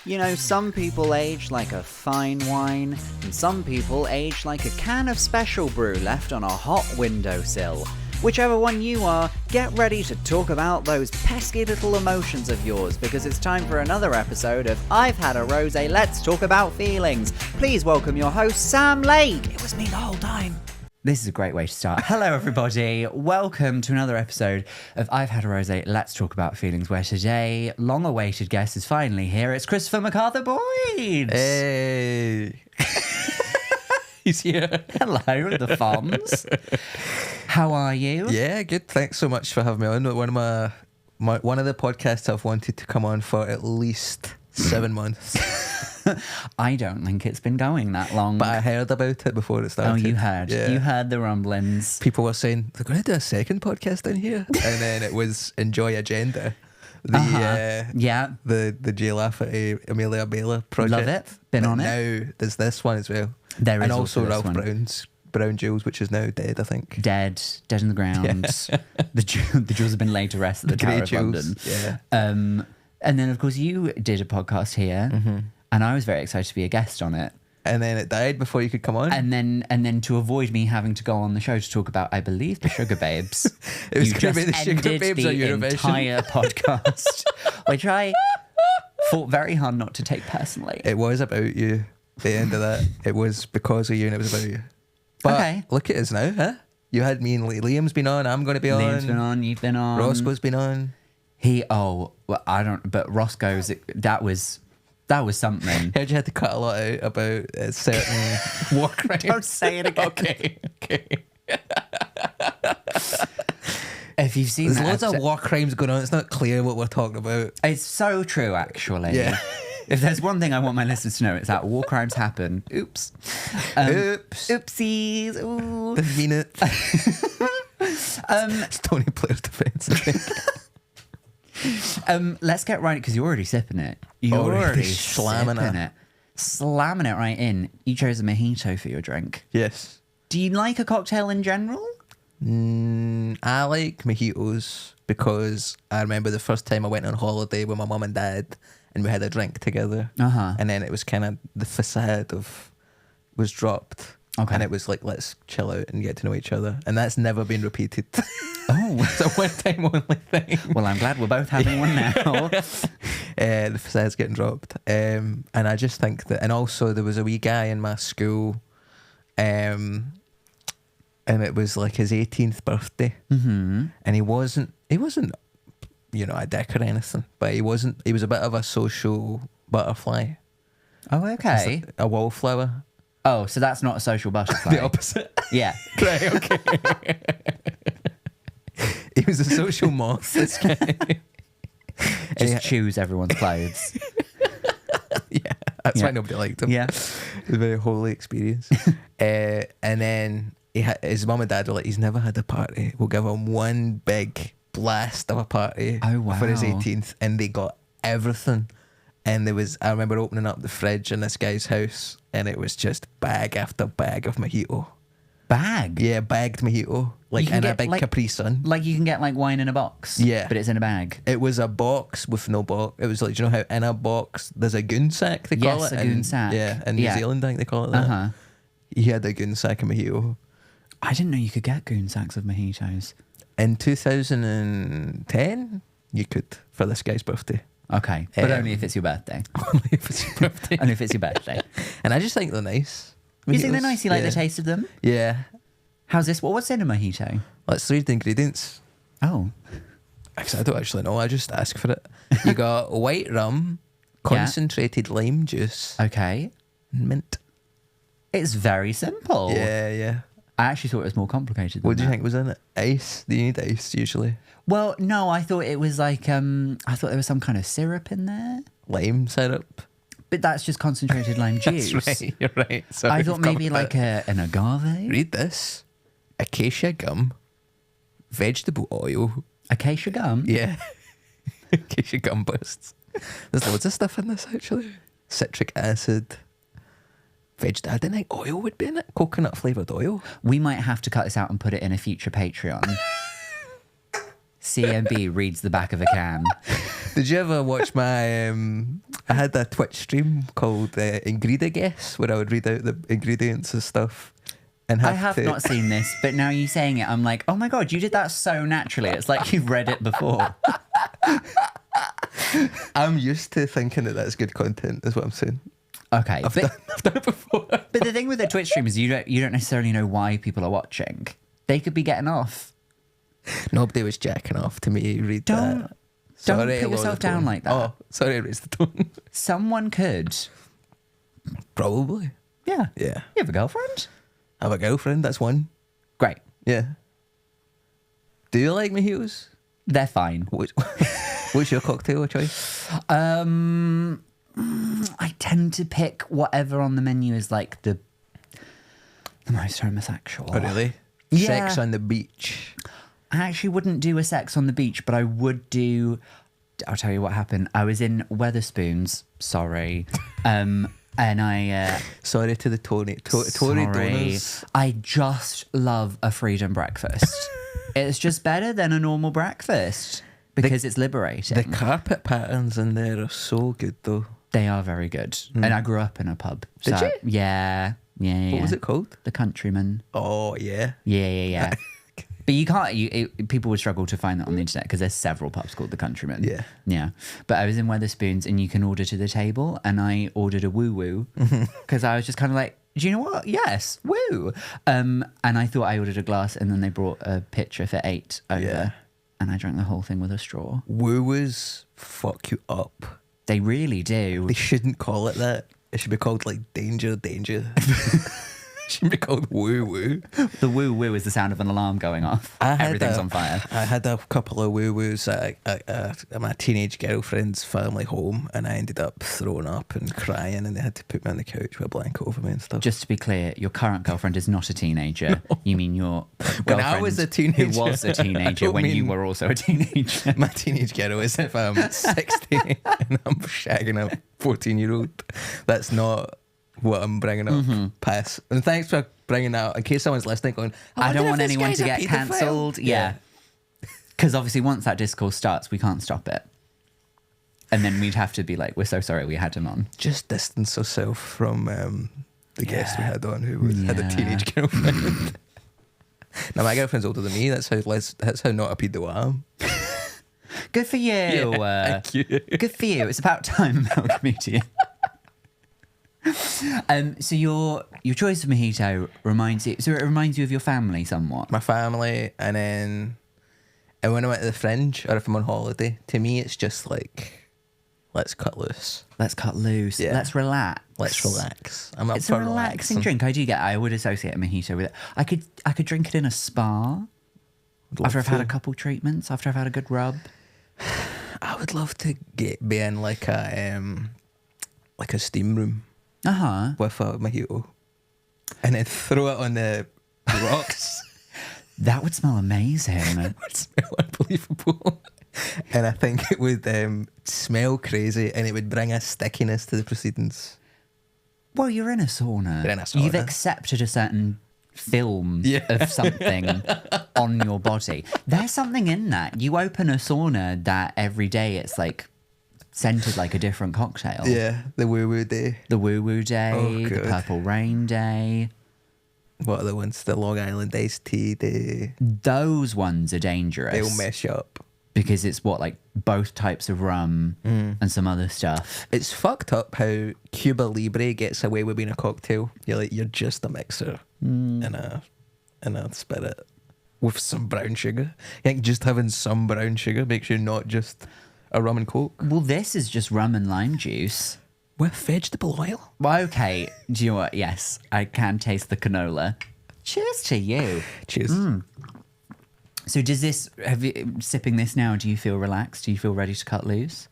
You know, some people age like a fine wine, and some people age like a can of special brew left on a hot windowsill. Whichever one you are, get ready to talk about those pesky little emotions of yours, because it's time for another episode of I've Had a Rosé, Let's Talk About Feelings. Please welcome your host, Sam Lake. It was me the whole time. This is a great way to start. Hello, everybody. Welcome to another episode of I've Had a Rosé, Let's Talk About Feelings, where today, long-awaited guest is finally here. It's Christopher Macarthur-Boyd. Hey. He's here. Hello, the Fonz. How are you? Yeah, good. Thanks so much for having me on. One of the podcasts I've wanted to come on for at least 7 months. I don't think it's been going that long. But I heard about it before it started. Oh, you heard. Yeah. You heard the rumblings. People were saying, they're going to do a second podcast in here. And then it was Enjoy Agenda. The Jay Lafferty, Amelia Baylor project. Love it. Been on it. Now there's this one as well. There is and also Ralph Brown Jewels, which is now dead, I think. Dead in the ground. Yeah. The jewels have been laid to rest at the Tower of London. Yeah. And then, of course, you did a podcast here, and I was very excited to be a guest on it. And then it died before you could come on. And then to avoid me having to go on the show to talk about, I believe, the Sugar Babes, it was you going to be the just Sugar ended Babes the on Eurovision. entire podcast, which I fought very hard not to take personally. It was about you. The end of that, it was because of you, and it was about you. But okay. Look at us now, huh? You had me and Liam's been on. I'm going to be on. Liam's been on. You've been on. Roscoe's been on. I don't. But Roscoe's that was something. Heard you had to cut a lot out about certain war crimes. Don't say it again. Okay. If you've seen, there's loads of war crimes going on. It's not clear what we're talking about. It's so true, actually. Yeah. If there's one thing I want my listeners to know, it's that war crimes happen. Oops. Oops. Oopsies. Ooh. Didn't mean it. It's Tony Blair's defence, I think. Let's get right, because you're already sipping it. You're already slamming it. Slamming it right in. You chose a mojito for your drink. Yes. Do you like a cocktail in general? I like mojitos because I remember the first time I went on holiday with my mum and dad and we had a drink together. And then it was kind of the facade was dropped. Okay. And it was like, let's chill out and get to know each other. And that's never been repeated. Oh. It's a one-time only thing. Well, I'm glad we're both having one now. The facade's getting dropped. And I just think that... And also there was a wee guy in my school, and it was like his 18th birthday. And he wasn't, a dick or anything, but he was a bit of a social butterfly. Oh, okay. A wallflower. Oh, so that's not a social butterfly. The opposite. Yeah. Right, okay. He was a social moth, this guy. Just choose everyone's clothes. Yeah, that's why nobody liked him. Yeah. It was a very holy experience. And then his mum and dad were like, he's never had a party. We'll give him one big blast of a party for his 18th. And they got everything. And I remember opening up the fridge in this guy's house, and it was just bag after bag of mojito. Bag? Yeah, bagged mojito. Like in a big Capri Sun. Like you can get like wine in a box. Yeah. But it's in a bag. It was a box with no box. It was like, do you know how in a box there's a goon sack, they call it? Yes, a goon sack. Yeah, in New Zealand I think they call it that. He had a goon sack of mojito. I didn't know you could get goon sacks of mojitos. In 2010, you could, for this guy's birthday. Okay, but only if it's your birthday. Only if it's your birthday. Only if it's your birthday. And I just think they're nice. You think they're nice? You like the taste of them? Yeah. How's this? What's in a mojito? Let's read the ingredients. Oh. Actually, I don't actually know. I just ask for it. You got white rum, concentrated lime juice. Okay. And mint. It's very simple. Yeah. I actually thought it was more complicated than What do you think was in it? Ice? Do you need ice usually? Well, no, I thought it was like, I thought there was some kind of syrup in there. Lime syrup? But that's just concentrated lime juice. That's right, you're right. So I thought maybe like an agave. Read this. Acacia gum, vegetable oil. Acacia gum? Yeah. Acacia gum bursts. There's loads of stuff in this actually. Citric acid. I didn't think oil would be in it. Coconut flavoured oil. We might have to cut this out and put it in a future Patreon. CMB reads the back of a can. Did you ever watch my? I had a Twitch stream called Ingredient Guess, where I would read out the ingredients and stuff. And I have not seen this, but now you saying it, I'm like, oh my God, you did that so naturally. It's like you've read it before. I'm used to thinking that that's good content, is what I'm saying. Okay. I've done it before. But the thing with the Twitch stream is you don't necessarily know why people are watching. They could be getting off. Nobody was jacking off to me. Read Don't that. Don't Sorry, put yourself down like that. Oh, sorry, I raised the tone. Someone could. Probably. Yeah. Yeah. You have a girlfriend? I have a girlfriend, that's one. Great. Yeah. Do you like mojitos? They're fine. What's your cocktail of choice? I tend to pick whatever on the menu is like the most homosexual. Oh, really? Yeah. Sex on the beach. I actually wouldn't do a sex on the beach, but I would do... I'll tell you what happened. I was in Weatherspoons. Sorry. And I... Sorry to the Tory donors. I just love a freedom breakfast. It's just better than a normal breakfast because it's liberating. The carpet patterns in there are so good, though. They are very good. And I grew up in a pub. Did you? Yeah. What was it called? The Countryman. Oh, yeah. Yeah. But you can't, people would struggle to find that on the internet because there's several pubs called The Countryman. Yeah. Yeah. But I was in Weatherspoons and you can order to the table and I ordered a woo-woo because I was just kind of like, do you know what? Yes, woo. And I thought I ordered a glass and then they brought a pitcher for 8 over. Yeah. And I drank the whole thing with a straw. Woo-woos fuck you up. They really do. They shouldn't call it that. It should be called like danger. It should be called woo-woo. The woo-woo is the sound of an alarm going off. Everything's on fire. I had a couple of woo-woos at my teenage girlfriend's family home, and I ended up throwing up and crying, and they had to put me on the couch with a blanket over me and stuff. Just to be clear, your current girlfriend is not a teenager. No. You mean your girlfriend when I was a teenager, who was a teenager when you were also a teenager. My teenage girl is if I'm 60 and I'm shagging a 14-year-old. That's not what I'm bringing up. Pass. And thanks for bringing that up in case someone's listening going, I don't want anyone to get cancelled. Yeah. Because obviously once that discourse starts, we can't stop it. And then we'd have to be like, we're so sorry we had him on. Just distance yourself from the guest we had on who had a teenage girlfriend. Now my girlfriend's older than me. That's how not a pedo I am. Good for you. Yeah, thank you. Good for you. It's about time, Malcolm. So your choice of mojito reminds you of your family somewhat. My family, and then when I went to the Fringe, or if I'm on holiday, to me it's just like, let's cut loose. Let's cut loose. Yeah. Let's relax. I'm up it's for a relaxing drink. I would associate a mojito with it. I could drink it in a spa after I've had a couple treatments, after I've had a good rub. I would love to be in like a steam room. With a mojito. And then throw it on the rocks. That would smell amazing. It would smell unbelievable. And I think it would smell crazy and it would bring a stickiness to the proceedings. Well, you're in a sauna. You've accepted a certain film of something on your body. There's something in that. You open a sauna that every day it's like scented like a different cocktail. Yeah, the woo-woo day. The woo-woo day, the purple rain day. What are the ones? The Long Island iced tea day. Those ones are dangerous. They'll mess you up. Because it's like both types of rum and some other stuff. It's fucked up how Cuba Libre gets away with being a cocktail. You're just a mixer in a spirit with some brown sugar. I think just having some brown sugar makes you not just a rum and coke. Well, this is just rum and lime juice. With vegetable oil? Well, okay. Do you know what? Yes, I can taste the canola. Cheers to you. Cheers. So sipping this now, do you feel relaxed? Do you feel ready to cut loose?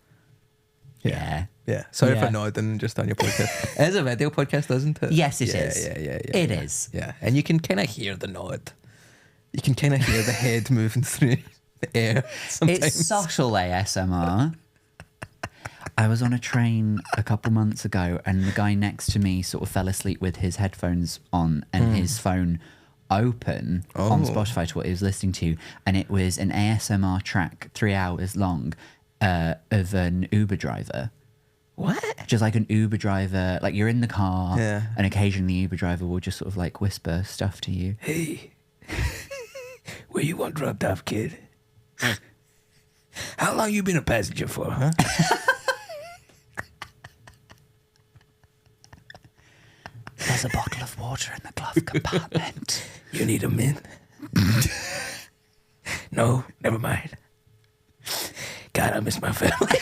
Yeah. Sorry for nodding just on your podcast. It is a video podcast, isn't it? Yes, it is. Yeah. It is. Yeah. And you can kind of hear the nod. You can kind of hear the head moving through the air sometimes. It's subtle ASMR. I was on a train a couple months ago and the guy next to me sort of fell asleep with his headphones on and his phone open on Spotify to what he was listening to, and it was an ASMR track 3 hours long of an Uber driver. What? Just like an Uber driver, like you're in the car, Yeah. and occasionally the Uber driver will just sort of like whisper stuff to you. Hey, where you want dropped off, kid? How long you been a passenger for, huh? There's a bottle of water in the glove compartment. You need a mint? No, never mind. God, I miss my family.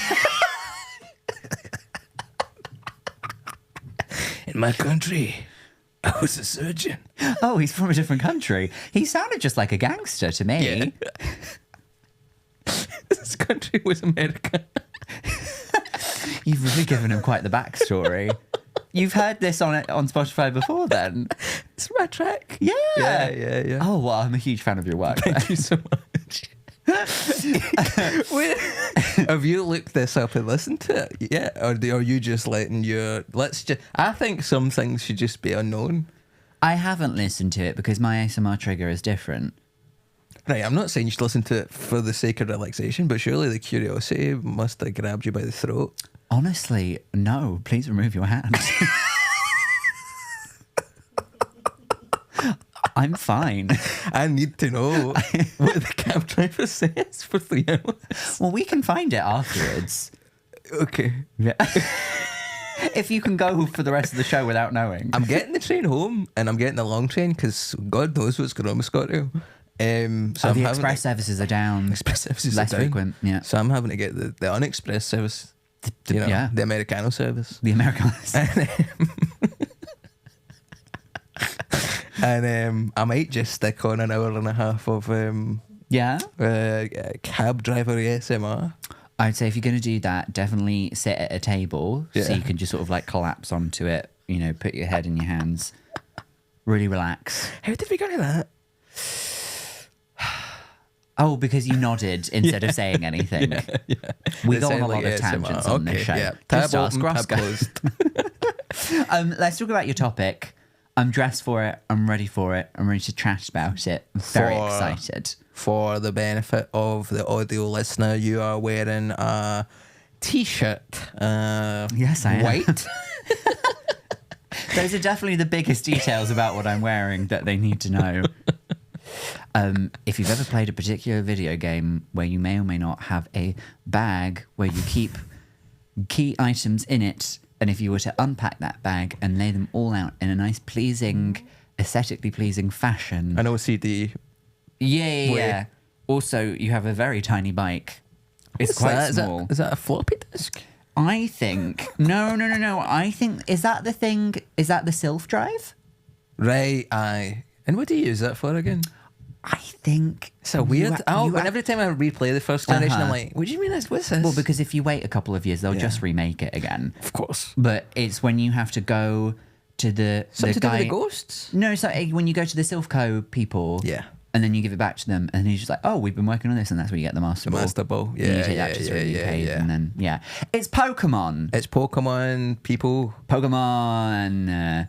In my country, I was a surgeon. Oh, he's from a different country. He sounded just like a gangster to me. Yeah. This country was America. You've really given him quite the backstory. You've heard this on Spotify before then? It's my track. Yeah. Yeah. Oh, well, I'm a huge fan of your work. Thank you so much. Wait, have you looked this up and listened to it? Yeah, or are you just letting your? I think some things should just be unknown. I haven't listened to it because my ASMR trigger is different. Right, I'm not saying you should listen to it for the sake of relaxation, but surely the curiosity must have grabbed you by the throat. Honestly, no. Please remove your hand. I'm fine. I need to know what the cab driver says for 3 hours. Well, we can find it afterwards. Okay. Yeah. If you can go for the rest of the show without knowing. I'm getting the train home and I'm getting the long train because God knows what's going on with ScotRail. So the express services are down. Express services less are down. frequent. Yeah. So I'm having to get the unexpress service. Yeah. The Americano service. The Americans. And I might just stick on an hour and a half of Yeah. cab driver ASMR. I'd say if you're going to do that, definitely sit at a table so Yeah. you can just sort of like collapse onto it. You know, put your head in your hands. Really relax. How did we get to that? Oh, because you nodded instead of saying anything. Yeah. We It go on a sounded lot like of tangents ASMR. on this Okay, show. yeah. Just Tab ask open, tab Roscoe. closed. Let's talk about your topic. I'm dressed for it. I'm ready for it. I'm ready to chat about it. I'm very excited. For the benefit of the audio listener, you are wearing a t-shirt. Yes, I am. White. Those are definitely the biggest details about what I'm wearing that they need to know. If you've ever played a particular video game where you may or may not have a bag where you keep key items in it, and if you were to unpack that bag and lay them all out in a nice, pleasing, aesthetically pleasing fashion. An OCD. Yeah. Also, you have a very tiny bike. It's quite small. Is that a floppy disk? I think... No. I think... Is that the thing? Is that the Sylph drive? Right, aye. And what do you use that for again? I think... It's a weird... every time I replay the first generation, I'm like, what do you mean? What's this? Well, because if you wait a couple of years, they'll just remake it again. Of course. But it's when you have to go to the Something to guy... do with the ghosts? No, it's like when you go to the Sylphco people... Yeah. And then you give it back to them, and he's just like, "Oh, we've been working on this," and that's where you get the Master Ball. Master Ball, And you take that to the UK, and then it's Pokemon. It's Pokemon, people. Pokemon.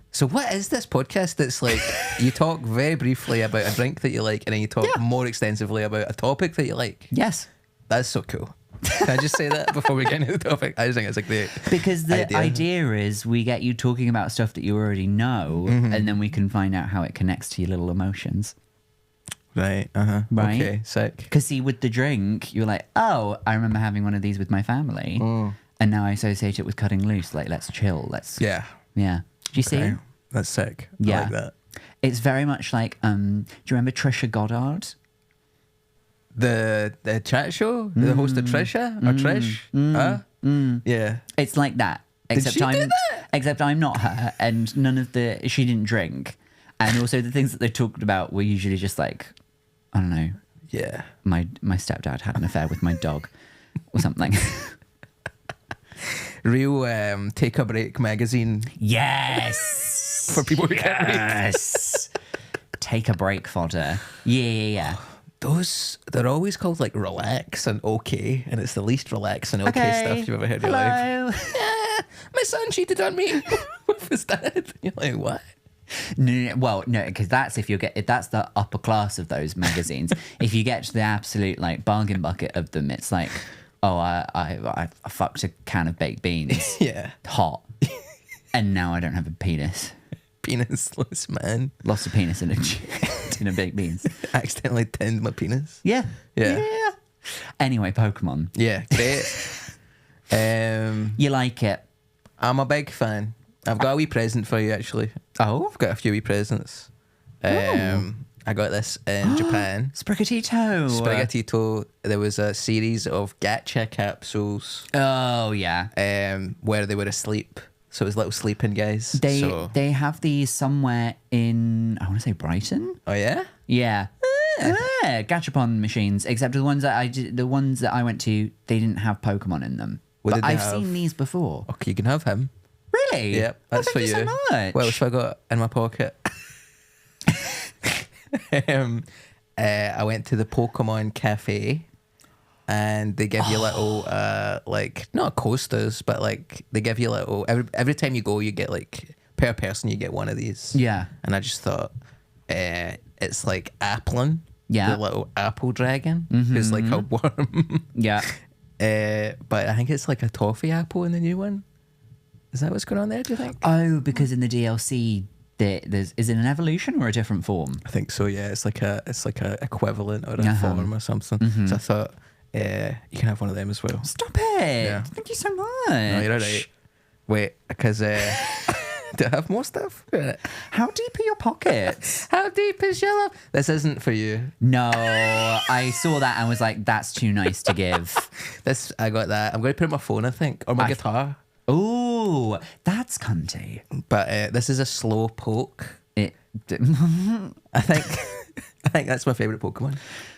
So what is this podcast that's like, you talk very briefly about a drink that you like, and then you talk more extensively about a topic that you like? Yes. That's so cool. Can I just say that before we get into the topic? I just think it's a great Because the idea is we get you talking about stuff that you already know, and then we can find out how it connects to your little emotions. Right, Right? Okay, sick. Because see, with the drink, you're like, oh, I remember having one of these with my family, and now I associate it with cutting loose. Like, let's chill. Yeah. Yeah. Do you see? That's sick. Yeah. I like that. It's very much like, do you remember Trisha Goddard? The chat show? The host of Trisha? Or Trish? Yeah. It's like that. Except she do that? Except I'm not her, and she didn't drink. And also the things that they talked about were usually just like, I don't know, Yeah. my stepdad had an affair with my dog or something. Real Take a Break magazine. Yes. For people who can't read. Yes. Take a break fodder. Yeah. Those, they're always called like relax and okay, and it's the least relaxed and okay stuff you've ever heard in your life. Hello. My son cheated on me with his dad. You're like, what? No, because that's that's the upper class of those magazines. If you get to the absolute like bargain bucket of them, it's like oh, I fucked a can of baked beans. Yeah. Hot. And now I don't have a penis. Penisless man. Lost a penis in a tin of baked beans. Accidentally tinned my penis. Yeah. Yeah. Anyway, Pokemon. Yeah, great. You like it? I'm a big fan. I've got a wee present for you, actually. Oh? I've got a few wee presents. I got this in Japan. Sprigatito. Sprigatito. There was a series of gacha capsules Oh, yeah. where they were asleep. So it was little sleeping guys. They have these somewhere in, I want to say Brighton? Oh, yeah? Yeah. Yeah, Gachapon machines. Except the ones that I went to, they didn't have Pokemon in them. What but did they I've have? seen these before. Okay, you can have him. Really? Yep, that's for thank you. So much. What else have I got in my pocket? I went to the Pokemon Cafe, and they give you little, like, not coasters, but like they give you little. Every time you go, you get like per person, you get one of these. Yeah. And I just thought, it's like Applin, Yeah. the little apple dragon, who's like a worm. Yeah. But I think it's like a toffee apple in the new one. Is that what's going on there, do you think? Oh, because in the DLC, is it an evolution or a different form? I think so, yeah. It's like a equivalent or a form or something. So I thought, you can have one of them as well. Stop it. Yeah. Thank you so much. No, you're all right. Wait, because do I have more stuff? How deep are your pockets? How deep is your love? This isn't for you. No, I saw that and was like, that's too nice to give. I got that. I'm going to put it on my phone, I think, or my guitar. Ooh, that's cunty. But this is a slow poke. I think that's my favourite Pokemon.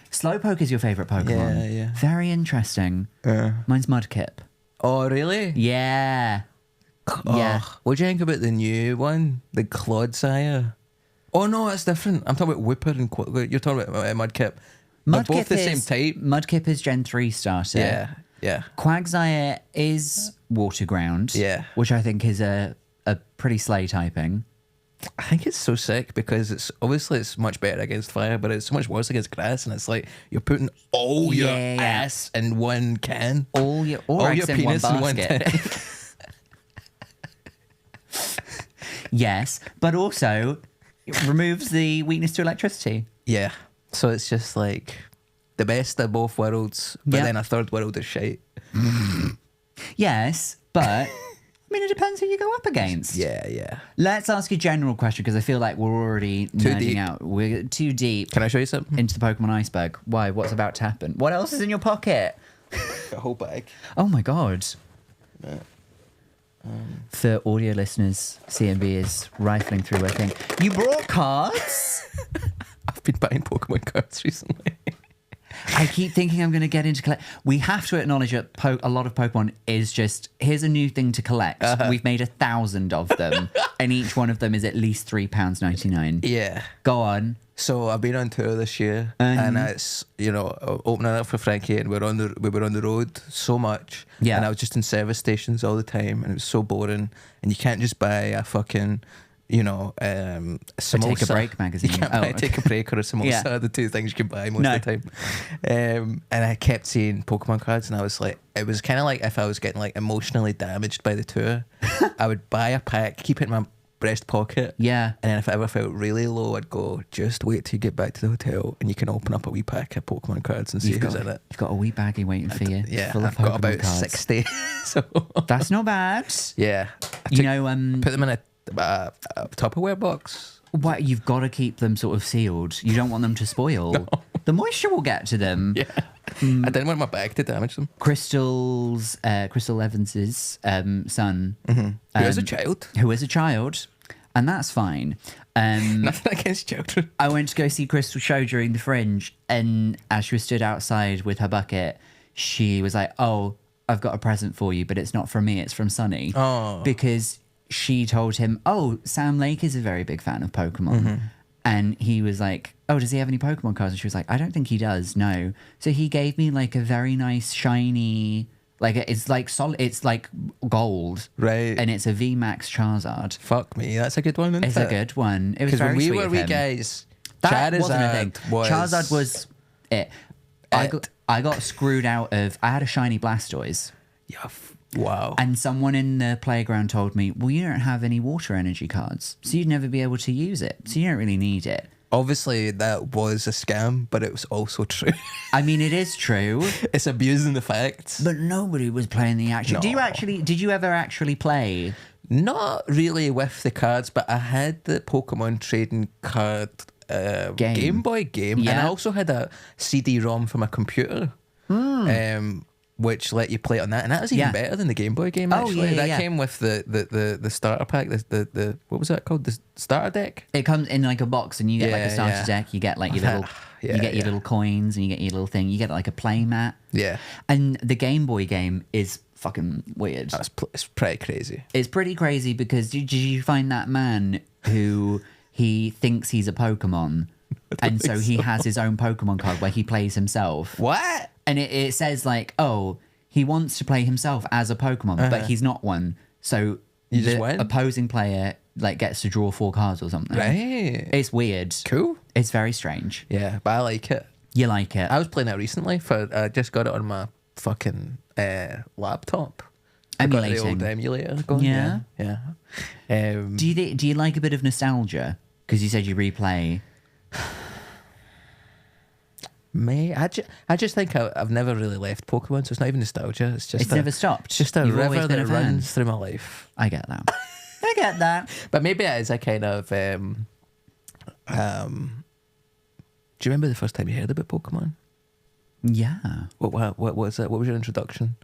Slowpoke is your favourite Pokemon? Yeah. Very interesting. Mine's Mudkip. Oh, really? Yeah. Oh, Yeah. what do you think about the new one? The Clodsire? Oh, no, it's different. I'm talking about Whipper and you're talking about Mudkip. They're both the same type. Mudkip is Gen 3 starter. Yeah. Quagsire is Water Ground. Yeah. Which I think is a pretty slay typing. I think it's so sick because it's much better against fire, but it's so much worse against grass, and it's like you're putting all your ass in one can. All your penis in one basket. Yes, but also it removes the weakness to electricity. Yeah. So it's just like the best of both worlds, but then a third world is shite. Yes, but I mean, it depends who you go up against. Yeah. Let's ask a general question because I feel like we're already nerding out. We're too deep. Can I show you something? Into the Pokemon iceberg. Why? What's about to happen? What else is in your pocket? A whole bag. Oh my god. For audio listeners, CMB is rifling through a thing. You brought cards? I've been buying Pokemon cards recently. I keep thinking I'm going to get into collect. We have to acknowledge that a lot of Pokemon is just, here's a new thing to collect. We've made 1,000 of them, and each one of them is at least £3.99. Yeah. Go on. So I've been on tour this year, and it's opening up for Frankie, and we were on the road so much, and I was just in service stations all the time, and it was so boring. And you can't just buy a fucking samosa. Take a Break magazine. You can't buy Take a Break or a samosa. Are the two things you can buy most of the time. And I kept seeing Pokemon cards, and I was like, it was kind of like if I was getting like emotionally damaged by the tour, I would buy a pack, keep it in my breast pocket. Yeah. And then if I ever felt really low, I'd go, just wait till you get back to the hotel and you can open up a wee pack of Pokemon cards and see who's in it. You've got a wee baggie waiting for you. Yeah, full of I've got Pokemon about cards. 60. So that's not bad. Yeah. Put them in a Tupperware box. What, you've got to keep them sort of sealed. You don't want them to spoil. No. The moisture will get to them. Yeah. I didn't want my bag to damage them. Crystal Evans's son. Mm-hmm. Who is a child. And that's fine. Nothing against children. I went to go see Crystal's show during the Fringe, and as she was stood outside with her bucket, she was like, "Oh, I've got a present for you, but it's not from me, it's from Sonny." Oh. Because she told him, "Oh, Sam Lake is a very big fan of Pokemon." Mm-hmm. And he was like, "Oh, does he have any Pokemon cards?" And she was like, "I don't think he does, no." So he gave me like a very nice, shiny, like it's like solid, it's like gold. Right. And it's a VMAX Charizard. Fuck me, that's a good one, isn't it? It's a good one. It was very sweet of him. Guys, that wasn't a thing. Was... Charizard was it. I got screwed out of. I had a shiny Blastoise. Yeah. Wow. And someone in the playground told me, well, you don't have any water energy cards, so you'd never be able to use it. So you don't really need it. Obviously, that was a scam, but it was also true. I mean, it is true. It's abusing the facts. But nobody was playing the action. No. Did you ever actually play? Not really with the cards, but I had the Pokemon trading card Game Boy game. Yeah. And I also had a CD-ROM from a computer. Which let you play it on that, and that was even better than the Game Boy game. Actually, that came with the starter pack. The what was that called? The starter deck. It comes in like a box, and you get like a starter deck. You get like your little, your little coins, and you get your little thing. You get like a play mat. Yeah. And the Game Boy game is fucking weird. It's pretty crazy. It's pretty crazy because did you find that man who he thinks he's a Pokemon, and so he has his own Pokemon card where he plays himself. What? And it says like, oh, he wants to play himself as a Pokemon, but he's not one. So you just the win? opposing player like gets to draw 4 cards or something. Right. It's weird. Cool. It's very strange. Yeah, but I like it. You like it? I was playing it recently. I just got it on my fucking laptop. I got the old emulator going. Yeah. Do you like a bit of nostalgia? Because you said you replay. I just think I've never really left Pokemon, so it's not even nostalgia. It's never stopped. It's just a You've always river been that a fan. runs through my life. I get that. I get that. But maybe it is a kind of. Do you remember the first time you heard about Pokemon? Yeah. What was it? What was your introduction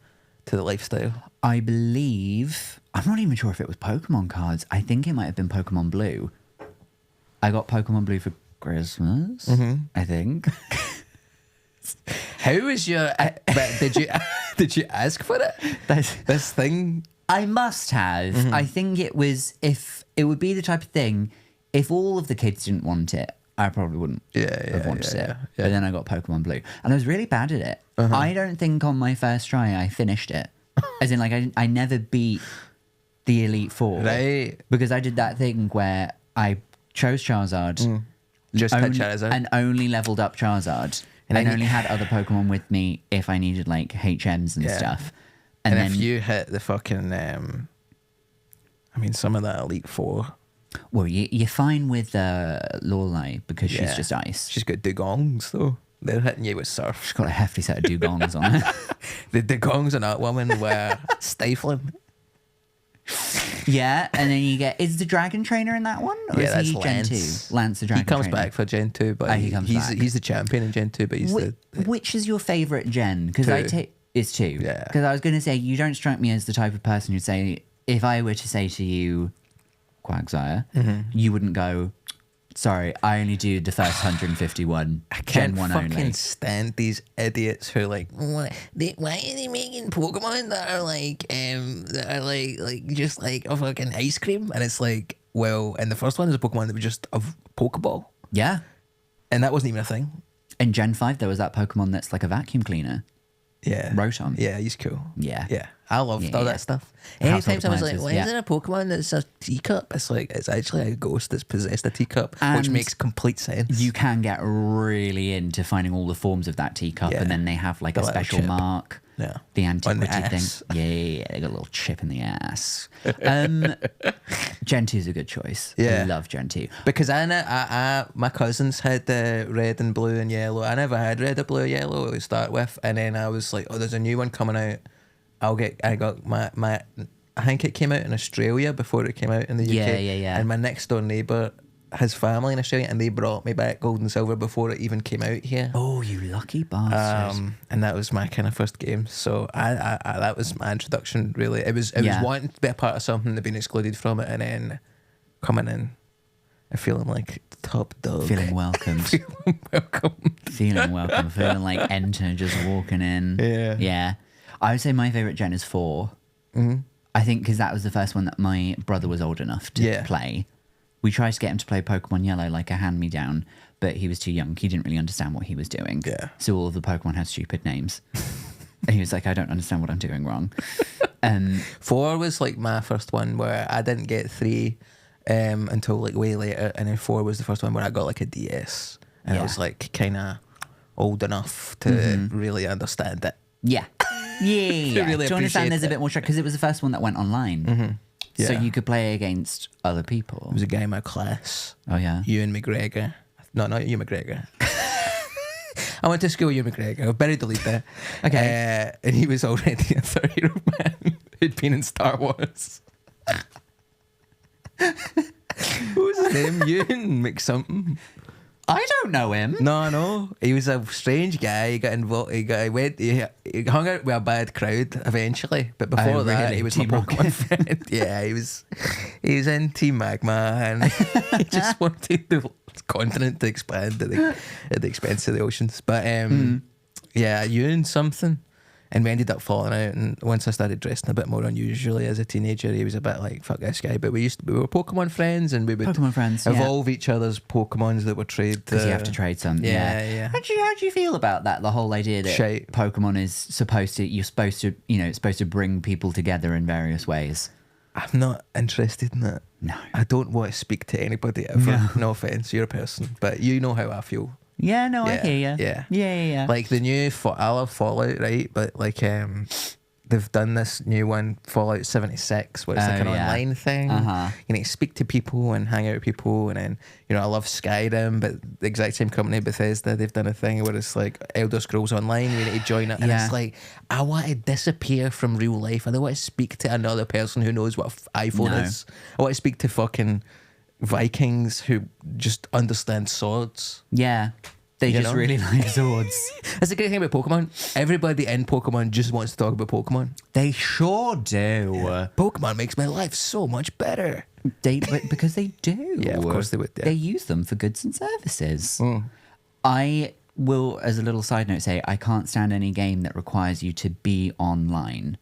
to the lifestyle? I believe I'm not even sure if it was Pokemon cards. I think it might have been Pokemon Blue. I got Pokemon Blue for Christmas. I think. How was your? But did you ask for it? This thing. I must have. I think it was if it would be the type of thing. If all of the kids didn't want it, I probably wouldn't have wanted it. But then I got Pokemon Blue, and I was really bad at it. I don't think on my first try I finished it. As in, like I never beat the Elite Four, right? Because I did that thing where I chose Charizard, just had Charizard, and only leveled up Charizard. And only had other Pokemon with me if I needed like HMs and stuff. And then if you hit the fucking, some of that Elite Four. Well, you're fine with Lorelei because she's just ice. She's got dugongs though. They're hitting you with surf. She's got a hefty set of dugongs on her. The dugongs on that woman were stifling. Yeah, and then you get... Is the Dragon Trainer in that one? Or is that's he Lance. Gen 2? Lance the Dragon He comes Trainer. back for Gen 2, but he comes back. He's the champion in Gen 2, but he's Which is your favourite gen? Because it's 2. Yeah. Because I was going to say, you don't strike me as the type of person who'd say, if I were to say to you, Quagsire, you wouldn't go... Sorry, I only do the first 151. I Gen can't 1 fucking only. stand these idiots who are like, why are they making Pokemon that are like just like a fucking ice cream? And it's like, well, and the first one is a Pokemon that was just a Pokeball. Yeah. And that wasn't even a thing. In Gen 5, there was that Pokemon that's like a vacuum cleaner. Yeah. Rotom. Yeah, he's cool. Yeah. Yeah. I loved all that stuff. Household Anytime I was like, appliances, why is there a Pokemon that's a teacup? It's like, it's actually a ghost that's possessed a teacup, which And makes complete sense. You can get really into finding all the forms of that teacup, and then they have like a little special chip. mark. Yeah. The antiquity thing. ass. Yeah, they got a little chip in the ass. Gen 2 is a good choice. Yeah. I love Gen 2. Because my cousins had red and blue and yellow. I never had red or blue or yellow to start with, and then I was like, oh, there's a new one coming out. I got my I think it came out in Australia before it came out in the UK. Yeah. And my next door neighbour has family in Australia, and they brought me back Gold and Silver before it even came out here. Oh, you lucky bastard. And that was my kind of first game. So I that was my introduction, really. It was wanting to be a part of something that been excluded from it, and then coming in and feeling like top dog. Feeling welcomed. Feeling welcome. Feeling welcome. Feeling like enter just walking in. Yeah. Yeah. I would say my favourite gen is 4. I think because that was the first one that my brother was old enough to play. We tried to get him to play Pokemon Yellow like a hand-me-down, but he was too young. He didn't really understand what he was doing. Yeah. So all of the Pokemon had stupid names. And he was like, I don't understand what I'm doing wrong. 4 was like my first one where I didn't get 3 until like way later, and then 4 was the first one where I got like a DS. And it was like kind of old enough to really understand it. Yeah. Yeah. really To appreciate understand there's a it. bit more because it was the first one that went online. Yeah. So you could play against other people. There was a guy in my class, Oh, yeah. Ewan McGregor. No, not Ewan McGregor. I went to school with Ewan McGregor. I've buried the lead there. Okay. And he was already a 30-year-old man who'd been in Star Wars. What was his name? Ewan McSomething. I don't know him. No. He was a strange guy. He got involved. He hung out with a bad crowd eventually. But before that, really? he was Team my Rocket? Pokemon friend. Yeah, he was in Team Magma, and he just wanted the continent to expand at the expense of the oceans. But yeah, Ewan something. And we ended up falling out. And once I started dressing a bit more unusually as a teenager, he was a bit like, fuck this guy. But we were Pokemon friends, and we would Pokemon friends, evolve each other's Pokemons that were traded. Because you have to trade some. Yeah. How do you feel about that? The whole idea that Shite. Pokemon is supposed to, it's supposed to bring people together in various ways. I'm not interested in that. No. I don't want to speak to anybody ever. No offense, you're a person, but you know how I feel. Yeah, no, I hear you. Yeah. Like the new, I love Fallout, right? But like, they've done this new one, Fallout 76, where it's like an online thing. You need to speak to people and hang out with people, and then I love Skyrim, but the exact same company, Bethesda, they've done a thing where it's like Elder Scrolls Online. You need to join it, and it's like, I want to disappear from real life. I don't want to speak to another person who knows what iPhone is. I want to speak to fucking Vikings who just understand swords. Yeah. They just really like swords. That's the great thing about Pokemon. Everybody in Pokemon just wants to talk about Pokemon. They sure do. Yeah. Pokemon makes my life so much better. Because they do. Yeah, of course they would. Yeah. They use them for goods and services. I will, as a little side note, say I can't stand any game that requires you to be online.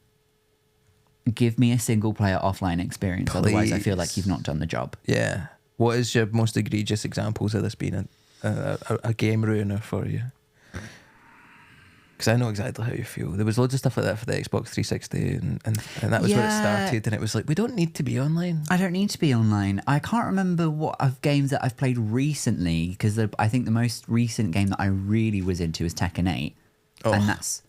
Give me a single player offline experience. Please. Otherwise, I feel like you've not done the job. Yeah. What is your most egregious examples of this being a game ruiner for you? Because I know exactly how you feel. There was loads of stuff like that for the Xbox 360, and that was where it started. And it was like, we don't need to be online. I don't need to be online. I can't remember what of games that I've played recently, because I think the most recent game that I really was into was Tekken 8. Oh. And that's...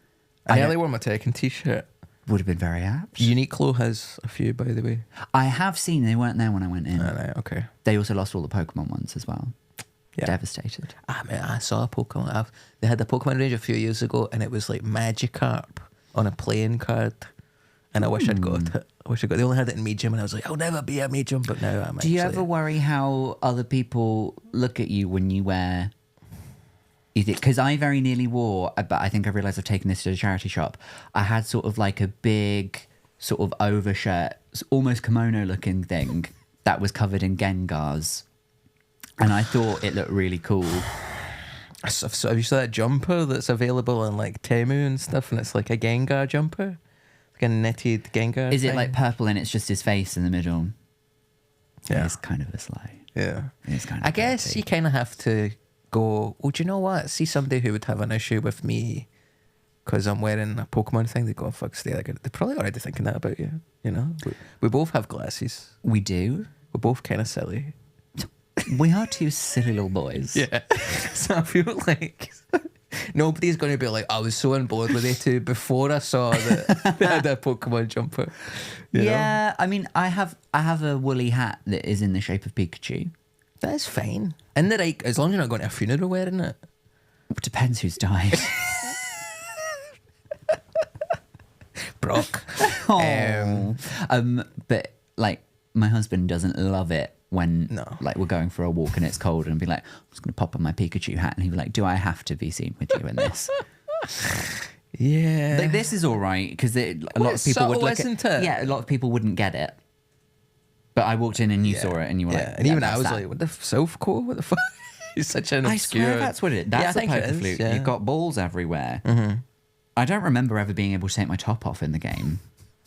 I nearly wore my Tekken t-shirt. Would have been very apt. Uniqlo has a few, by the way. I have seen, they weren't there when I went in. Right, okay. They also lost all the Pokemon ones as well. Yeah. Devastated. I saw a Pokemon. They had the Pokemon range a few years ago, and it was like Magikarp on a playing card. And I wish I'd got it. They only had it in medium, and I was like, I'll never be a medium, but now I'm. Do you ever worry how other people look at you when you wear? Because I very nearly wore, but I think I realised I've taken this to a charity shop. I had sort of like a big sort of overshirt, almost kimono looking thing that was covered in Gengars. And I thought it looked really cool. So have you saw that jumper that's available on like Temu and stuff, and it's like a Gengar jumper? Like a knitted Gengar Is it thing? like purple and it's just his face in the middle? Yeah. It's kind of a slay. Yeah. It's kind of I guess dirty. you kind of have to go, oh, do you know what? See somebody who would have an issue with me because I'm wearing a Pokemon thing. They go, fuck, stay. They're probably already thinking that about you. You know? We both have glasses. We do. We're both kind of silly. We are two silly little boys. Yeah. So I feel like nobody's going to be like, I was so on board with A2 before I saw that they had a Pokemon jumper. You know? I mean, I have a woolly hat that is in the shape of Pikachu. That's fine. And they're like, as long as you're not going to a funeral wearing it. It depends who's died. Brock. But like, my husband doesn't love it when like we're going for a walk and it's cold, and be like, I'm just going to pop on my Pikachu hat, and he'd be like, do I have to be seen with you in this? Yeah. Like, this is all right, because a lot of people would look isn't at it? Yeah, a lot of people wouldn't get it. But I walked in and you saw it, and you were like, and even I was that. like, what the Southcore? What the fuck? He's such an obscure... I swear that's what it is. That's I the think it poker is, flute. yeah. You've got balls everywhere. Mm-hmm. I don't remember ever being able to take my top off in the game.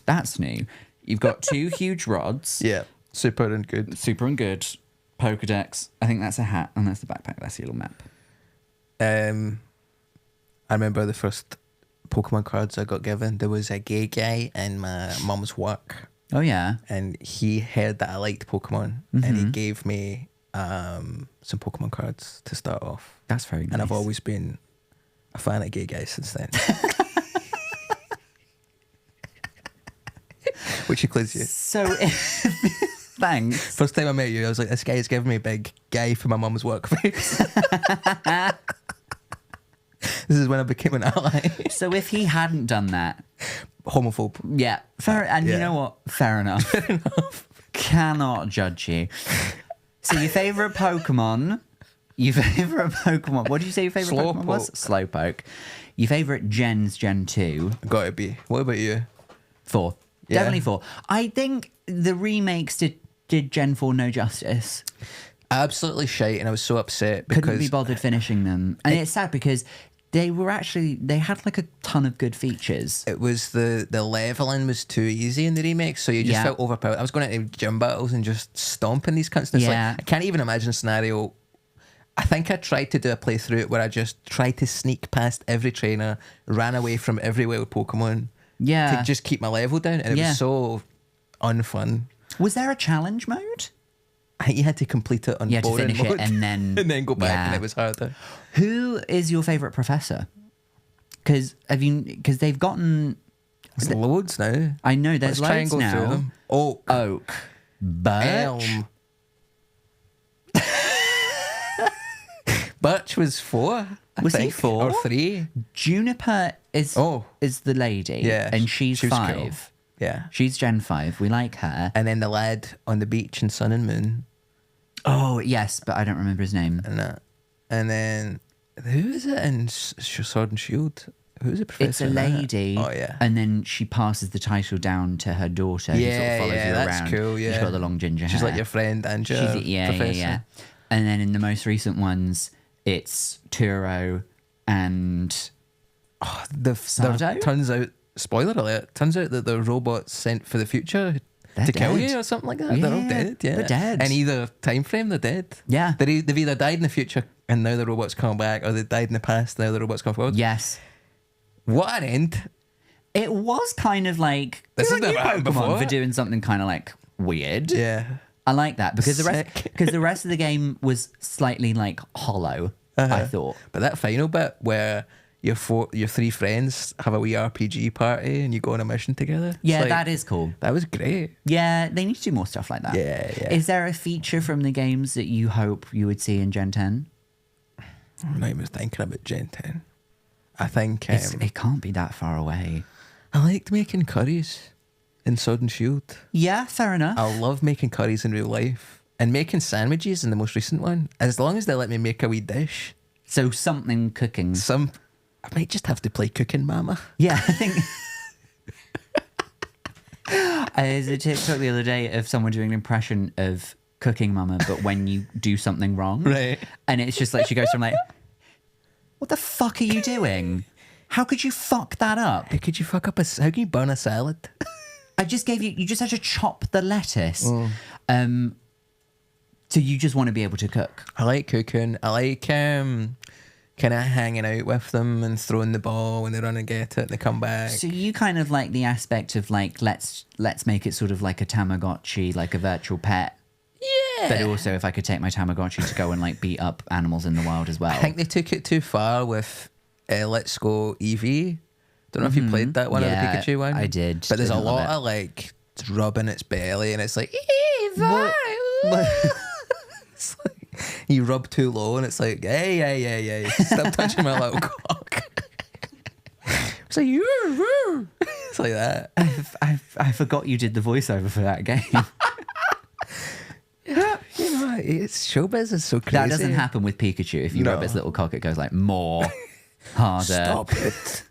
That's new. You've got two huge rods. Yeah. Super and good. Super and good. Pokedex. I think that's a hat, and that's the backpack. That's your little map. I remember the first Pokemon cards I got given. There was a gay guy in my mum's work. Oh, yeah. And he heard that I liked Pokemon, and he gave me some Pokemon cards to start off. That's very nice. And I've always been a fan of gay guys since then. Which includes you. So, thanks. First time I met you, I was like, this guy's giving me a big guy for my mum's work face. This is when I became an ally. So if he hadn't done that... Homophobe. Yeah, fair. And you know what? Fair enough. Fair enough. Cannot judge you. So your favourite Pokemon... What did you say your favourite Pokemon was? Slowpoke. Your favourite Gen's Gen 2? Gotta be. What about you? 4. Yeah. Definitely 4. I think the remakes did Gen 4 no justice. Absolutely shite, and I was so upset because... Couldn't be bothered finishing them. And it's sad because they had like a ton of good features. It was the leveling was too easy in the remakes, so you just felt overpowered. I was going into gym battles and just stomping these cunts. And it's like, I can't even imagine a scenario. I think I tried to do a playthrough where I just tried to sneak past every trainer, ran away from every wild Pokemon to just keep my level down, and it was so unfun. Was there a challenge mode? I think you had to complete it on boring finish mode it and then go back, and it was harder. Who is your favourite professor? Because they've gotten There's loads now. I know there's Let's try and loads go through now. them. Oak, Birch. Elm. Birch was 4. Was he think, 4? or 3? Juniper is the lady. Yeah, and she's she was 5. cool. Yeah. She's Gen 5. We like her. And then the lad on the beach in Sun and Moon. Oh, yes, but I don't remember his name. And then, who is it in Sword and Shield? Who's the professor? It's a lady. Oh, yeah. And then she passes the title down to her daughter who sort of follows her that's around. cool, yeah. She's got the long ginger hair. She's like your friend and your professor. Yeah. And then in the most recent ones, it's Turo and Sardo? Turns out, spoiler alert, turns out that the robots sent for the future They're to kill dead. you or something like that. They're all dead, yeah. They're dead. In either time frame, they're dead. Yeah. They've either died in the future and now the robots come back, or they died in the past, now the robots come forward. Yes. What an end. It was kind of like, This you're has a new never happened Pokemon before. for doing something kind of like weird. Yeah. I like that because Sick. the rest of the game was slightly like hollow, I thought. But that final bit where your 3 friends have a wee RPG party and you go on a mission together. Yeah, like, that is cool. That was great. Yeah, they need to do more stuff like that. Yeah. Is there a feature from the games that you hope you would see in Gen 10? I'm not even thinking about Gen 10. I think It can't be that far away. I liked making curries in Sword and Shield. Yeah, fair enough. I love making curries in real life. And making sandwiches in the most recent one. As long as they let me make a wee dish. So something cooking. I might just have to play Cooking Mama. Yeah, I think... There's a TikTok the other day of someone doing an impression of Cooking Mama, but when you do something wrong. Right. And it's just like, she goes from like, what the fuck are you doing? How could you fuck that up? How could you fuck up how can you burn a salad? I just gave you just had to chop the lettuce. So you just want to be able to cook. I like cooking. I like kind of hanging out with them and throwing the ball when they run and get it and they come back. So you kind of like the aspect of like, let's make it sort of like a Tamagotchi, like a virtual pet. Yeah. But also if I could take my Tamagotchi to go and like beat up animals in the wild as well. I think they took it too far with Let's Go Eevee. Don't know if you played that one or the Pikachu one. I did. But there's a Didn't love lot it. of like rubbing its belly and it's like, What? it's like you rub too low and it's like, hey, stop touching my little cock. It's like, it's like that. I forgot you did the voiceover for that game. Yeah, you know, it's showbiz is so crazy. That doesn't happen with Pikachu. If you rub its little cock, it goes like more, harder. Stop it.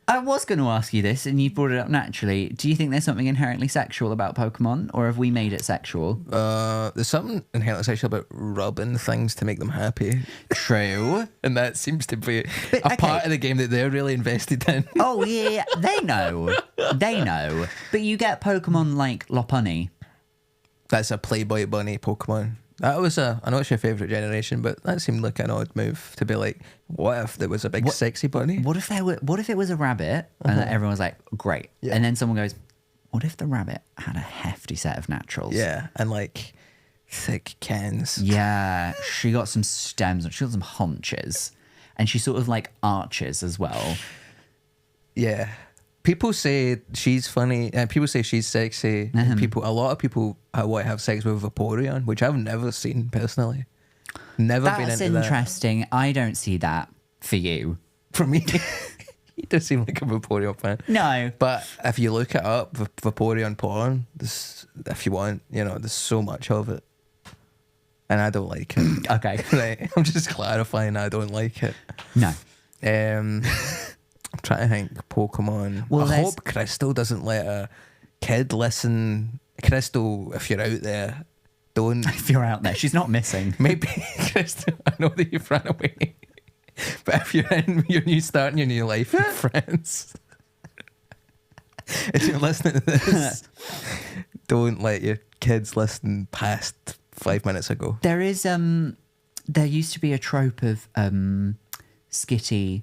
I was going to ask you this, and you brought it up naturally. Do you think there's something inherently sexual about Pokemon, or have we made it sexual? There's something inherently sexual about rubbing things to make them happy. True. And that seems to be But, a part of the game that they're really invested in. Oh, yeah, they know. They know. But you get Pokemon like Lopunny. That's a Playboy Bunny Pokemon. That was I know it's your favourite generation, but that seemed like an odd move to be like, what if there was a big sexy bunny? What if it was a rabbit? And then everyone was like, great. Yeah. And then someone goes, what if the rabbit had a hefty set of naturals? Yeah, and like thick cans. Yeah, she got some stems, she got some haunches. and she sort of like arches as well. Yeah. People say she's funny, and people say she's sexy. And a lot of people want to have sex with Vaporeon, which I've never seen personally. Never been into that. That's interesting. I don't see that for you. For me, you don't seem like a Vaporeon fan. No. But if you look it up, Vaporeon porn, if you want, there's so much of it. And I don't like it. Okay. Right. I'm just clarifying I don't like it. No. I'm trying to think. Pokemon. Well, I hope Crystal doesn't let a kid listen. Crystal, if you're out there, don't. If you're out there, she's not missing. Maybe, Crystal, I know that you've run away. But if you're in starting your new life with friends, if you're listening to this, don't let your kids listen past 5 minutes ago. There used to be a trope of Skitty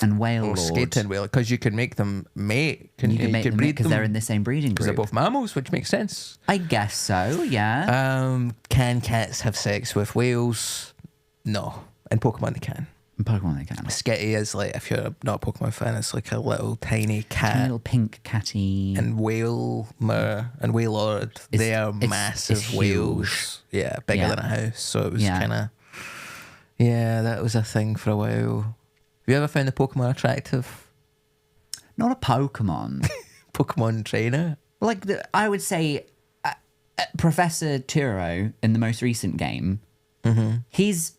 and Whale Lord. Skitty and Whale, because you can make them mate. You can make them breed because they're in the same breeding because they're group. both mammals, which makes sense. I guess so, yeah. Can cats have sex with whales? No. In Pokemon they can. In Pokemon they can. Skitty is like, if you're not a Pokemon fan, it's like a little tiny cat. Tiny little pink catty. And Whalemere and Wailord, they are massive it's whales. Yeah, bigger than a house. So it was kind of, that was a thing for a while. Have you ever found the Pokemon attractive? Not a Pokemon. Pokemon trainer? Like, I would say Professor Turo in the most recent game, he's...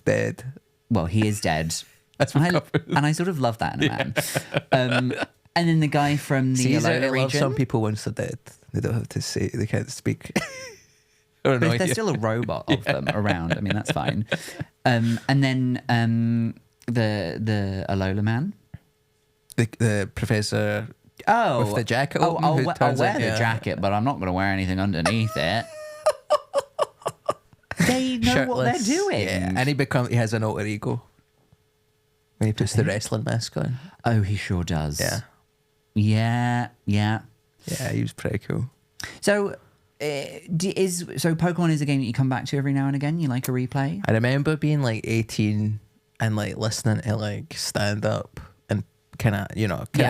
Dead. Well, he is dead. And I sort of love that in a man. And then the guy from the Alola region. Some people once they're dead. They don't have to say, they can't speak. But if there's still a robot of them around, I mean, that's fine. And then the Alola man. The professor with the jacket. I'll wear the jacket, but I'm not going to wear anything underneath it. They know Shirtless, what they're doing. Yeah, and he has an alter ego when he puts the wrestling mask on. Oh, he sure does. Yeah. Yeah. Yeah, he was pretty cool. So, Pokemon is a game that you come back to every now and again? You like a replay? I remember being like 18 and like listening to like stand up and kind of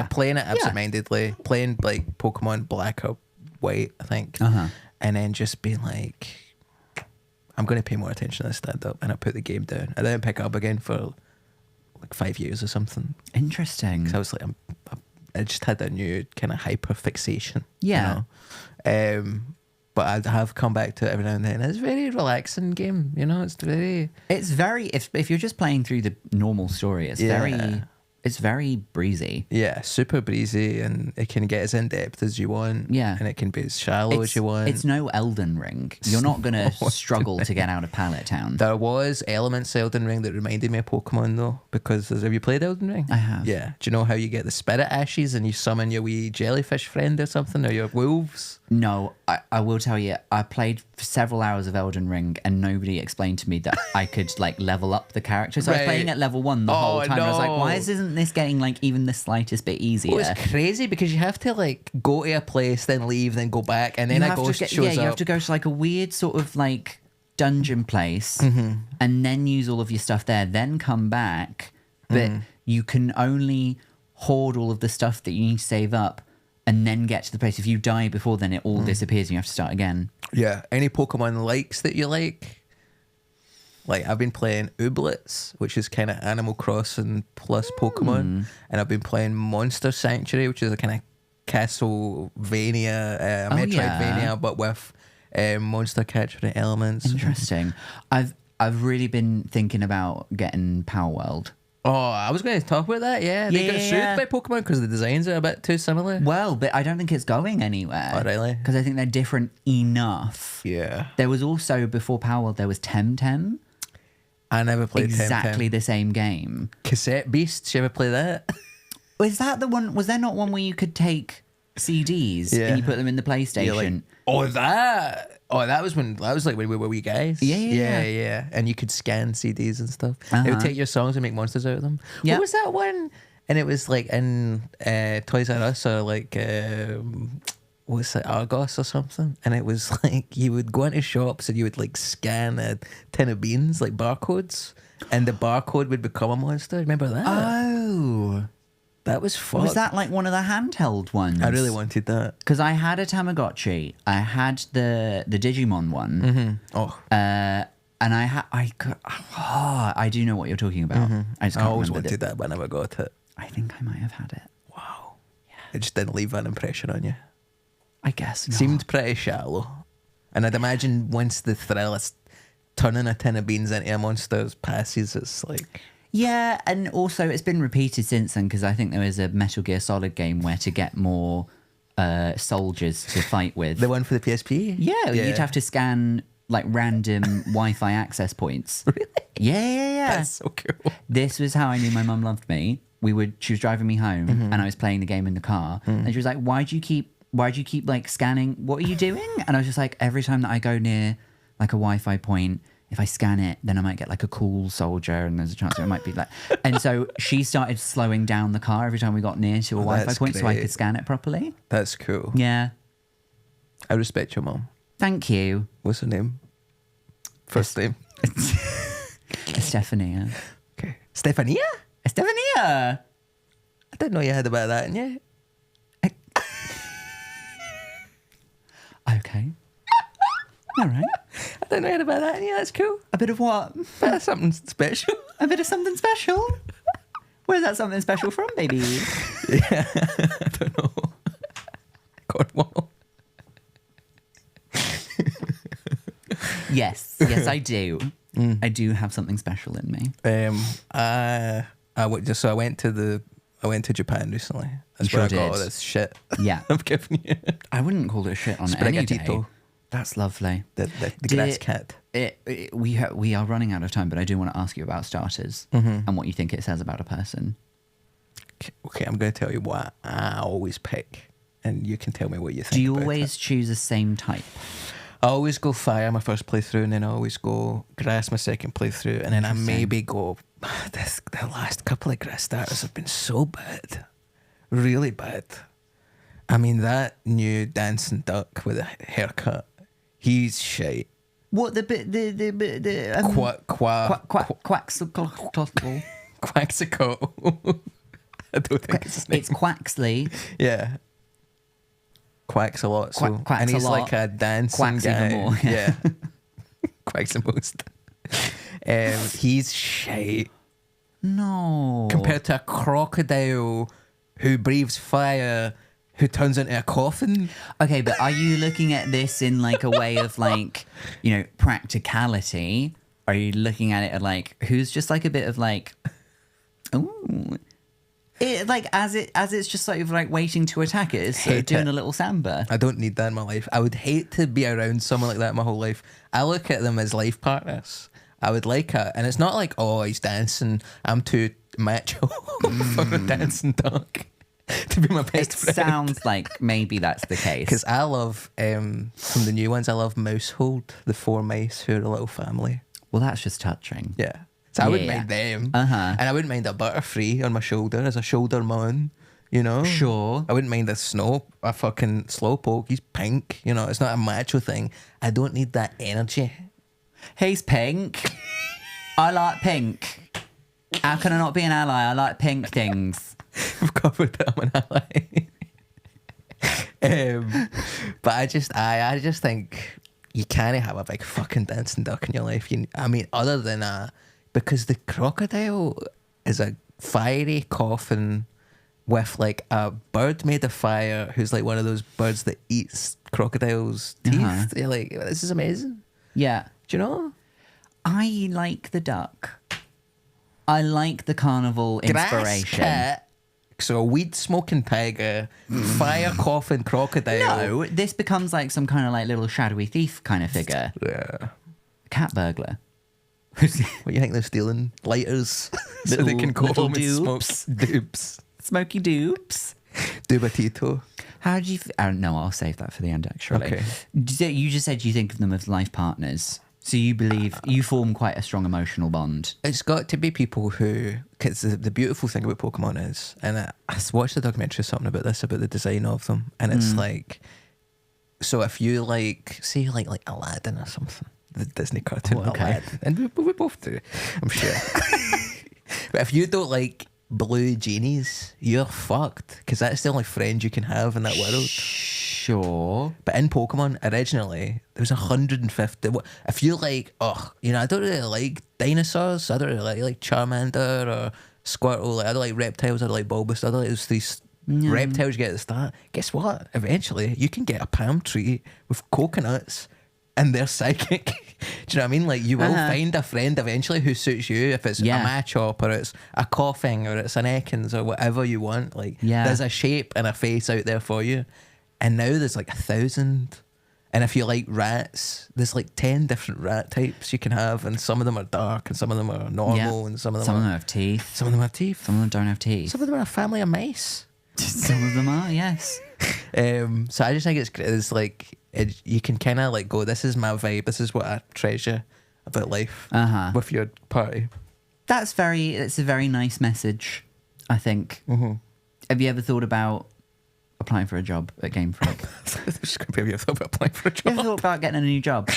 playing it absentmindedly, playing like Pokemon Black or White, I think, and then just being like, I'm going to pay more attention to this stand up, and I put the game down. I didn't pick it up again for like 5 years or something. Interesting. Because I was like, I just had a new kind of hyper fixation. Yeah. But I have come back to it every now and then. It's a very relaxing game, It's very. If you're just playing through the normal story, it's very breezy. Yeah, super breezy, and it can get as in depth as you want. Yeah, and it can be as shallow as you want. It's no Elden Ring. You're not gonna struggle to get out of Pallet Town. There was elements of Elden Ring that reminded me of Pokemon though, because have you played Elden Ring? I have. Yeah. Do you know how you get the spirit ashes and you summon your wee jellyfish friend or something, or your wolves? No, I will tell you, I played several hours of Elden Ring and nobody explained to me that I could like level up the character. So I was playing at level 1 the whole time. No. I was like, why isn't this getting like even the slightest bit easier? Well, it's crazy because you have to like go to a place, then leave, then go back, and then a ghost shows up. You have to go to like a weird sort of like dungeon place and then use all of your stuff there, then come back. But you can only hoard all of the stuff that you need to save up and then get to the place. If you die before then, it all disappears and you have to start again. Yeah. Any Pokemon likes that you like? Like, I've been playing Ooblets, which is kind of Animal Crossing plus Pokemon. And I've been playing Monster Sanctuary, which is a kind of Castlevania, Metroidvania, but with monster capturing elements. Interesting. I've really been thinking about getting Power World. Oh, I was going to talk about that, yeah. They got sued by Pokemon because the designs are a bit too similar. Well, but I don't think it's going anywhere. Oh, really? Because I think they're different enough. Yeah. There was also, before Power World, there was Temtem. I never played exactly the same game. Cassette Beasts, you ever play that? Was that the one? Was there not one where you could take CDs and you put them in the PlayStation? That was like when we were wee guys. Yeah. And you could scan CDs and stuff. It would take your songs and make monsters out of them. Yep. What was that one? And it was like in Toys R Us or like what's it, Argos or something, and it was like you would go into shops and you would like scan a tin of beans, like barcodes, and the barcode would become a monster. Remember that? Oh. That was fun. Was that like one of the handheld ones? I really wanted that. Because I had a Tamagotchi. I had the Digimon one. Mm-hmm. Oh. And I do know what you're talking about. Mm-hmm. I just I can't always remember wanted that, but I never got it. I think I might have had it. Wow. Yeah. It just didn't leave an impression on you. I guess not. Seemed pretty shallow. And I'd imagine once the thrill of turning a tin of beans into a monster passes, it's like... Yeah, and also it's been repeated since then, because I think there was a Metal Gear Solid game where to get more soldiers to fight with. The one for the PSP? Yeah, you'd have to scan like random Wi-Fi access points. Really? Yeah. That's so cool. This was how I knew my mum loved me. She was driving me home, and I was playing the game in the car, and she was like, why do you keep like scanning? What are you doing? And I was just like, every time that I go near like a Wi-Fi point, if I scan it, then I might get like a cool soldier, and there's a chance that it might be like... And so she started slowing down the car every time we got near to a Wi-Fi point so I could scan it properly. That's cool. Yeah. I respect your mum. Thank you. What's her name? First name? Estefania. Okay. Stefania? Estefania! I didn't know you had about that in you. Okay. All right. I didn't know you had about that in you. That's cool. A bit of what? That's something special. A bit of something special? Where's that something special from, baby? Yeah. I don't know. Cornwall. Yes, I do. I do have something special in me. I went to Japan recently. That's You where sure I got all did. this shit. Yeah. I'm giving you. I wouldn't call it shit on any day. Sprigatito. That's lovely. The grass cat. We are running out of time, but I do want to ask you about starters and what you think it says about a person. Okay, I'm going to tell you what I always pick, and you can tell me what you think. Do you about always choose the same type? I always go fire my first playthrough, and then I always go grass my second playthrough, and then I maybe go... The last couple of grass starters have been so bad. Really bad. I mean, that new dancing duck with a haircut, he's shite. What Quaxicle. I don't think it's his name. It's Quaxley. Yeah. Quacks a lot. Quacks and he's a lot. like a dancing Quacks guy. even more. Yeah. Quacks the most. He's shite. No. Compared to a crocodile who breathes fire, who turns into a coffin. Okay, but are you looking at this in like a way of like, practicality? Are you looking at it at like, who's just like a bit of like, ooh. It, like as it's just sort of like waiting to attack it, it's sort of doing a little samba. I don't need that in my life. I would hate to be around someone like that my whole life. I look at them as life partners. I would like it, and it's not like, oh, he's dancing, I'm too macho for a dancing duck to be my best friend. It sounds like maybe that's the case. Because I love from the new ones, I love Mousehold, the 4 mice who are a little family. Well, that's just touching. Yeah. So I wouldn't mind them. And I wouldn't mind a Butterfree on my shoulder as a shoulder mon, Sure. I wouldn't mind a fucking slowpoke. He's pink, it's not a macho thing. I don't need that energy. He's pink. I like pink. How can I not be an ally? I like pink things. We've covered that, I'm an ally. But I just think you can't have a big fucking dancing duck in your life. Other than because the crocodile is a fiery coffin with like a bird made of fire who's like one of those birds that eats crocodiles' teeth. You're like, this is amazing. Yeah. Do you know? I like the duck. I like the carnival inspiration. Cat, so a weed smoking tiger, fire coughing crocodile. No, this becomes like some kind of like little shadowy thief kind of figure. Yeah. Cat burglar. What, you think they're stealing lighters so they can go home and smoke dupes? Smoky dupes. Dubatito. How do you... no, I'll save that for the end, actually. Okay. You just said you think of them as life partners. So you believe you form quite a strong emotional bond. It's got to be people who... Because the beautiful thing about Pokemon is... And I watched a documentary or something about this, about the design of them. And it's like... So if you like, say like Aladdin or something, the Disney cartoon, Oh, okay. Aladdin, and we both do, I'm sure. But if you don't like blue genies, you're fucked, because that's the only friend you can have in that world. Sure. But in Pokemon, originally, there was 150. If you like, I don't really like dinosaurs. I don't really like Charmander or Squirtle. Like, I don't like reptiles. I don't like Bulbasaur. I don't like these reptiles you get at the start. Guess what? Eventually, you can get a palm tree with coconuts and they're psychic. Do you know what I mean? Like, you will find a friend eventually who suits you, if it's a Machop or it's a Coughing or it's an Ekans or whatever you want. Like, there's a shape and a face out there for you. And now there's like 1,000. And if you like rats, there's like 10 different rat types you can have, and some of them are dark and some of them are normal and some of them have teeth. Some of them have teeth. Some of them don't have teeth. Some of them are a family of mice. Some of them are, yes. So I just think it's great. It's like you can kind of like go, this is my vibe. This is what I treasure about life with your party. It's a very nice message, I think. Mm-hmm. Have you ever thought about applying for a job at Game Freak? Have you ever thought about applying for a job? You ever thought about getting a new job?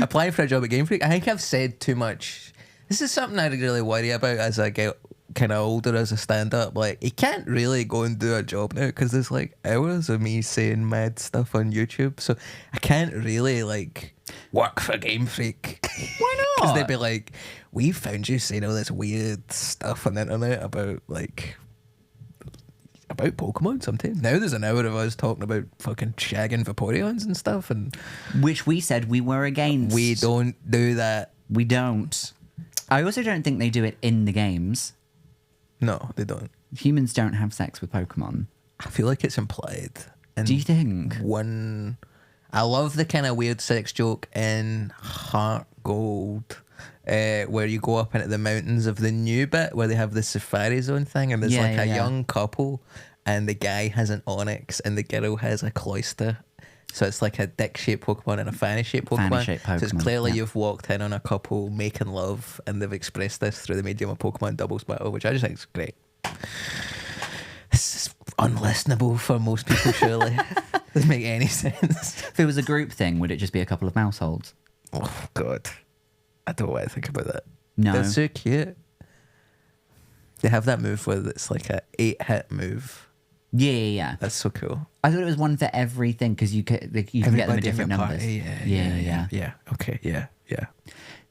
Applying for a job at Game Freak? I think I've said too much. This is something I really worry about as I get kind of older as a stand-up. Like, you can't really go and do a job now because there's like hours of me saying mad stuff on YouTube, so I can't really like work for Game Freak. Why not? Because they'd be like, we found you saying all this weird stuff on the internet about Pokemon sometimes. Now there's an hour of us talking about fucking shagging Vaporeons and stuff, and which we said we were against. We don't do that. We don't. I also don't think they do it in the games. No, they don't. Humans don't have sex with Pokemon. I feel like it's implied. Do you think? I love the kind of weird sex joke in Heart Gold, where you go up into the mountains of the new bit where they have the Safari Zone thing, and there's a young couple, and the guy has an Onix and the girl has a Cloyster. So it's like a dick-shaped Pokemon and a fanny-shaped Pokemon. Fanny-shaped Pokemon. So it's clearly you've walked in on a couple making love, and they've expressed this through the medium of Pokemon doubles battle, which I just think is great. This is unlistenable for most people, surely. Doesn't make any sense. If it was a group thing, would it just be a couple of mouseholds? Oh, God. I don't want to think about that. No. They're so cute. They have that move where it's like a 8-hit move. Yeah. That's so cool. I thought it was one for everything because you can get them at different numbers. Yeah. Okay, yeah.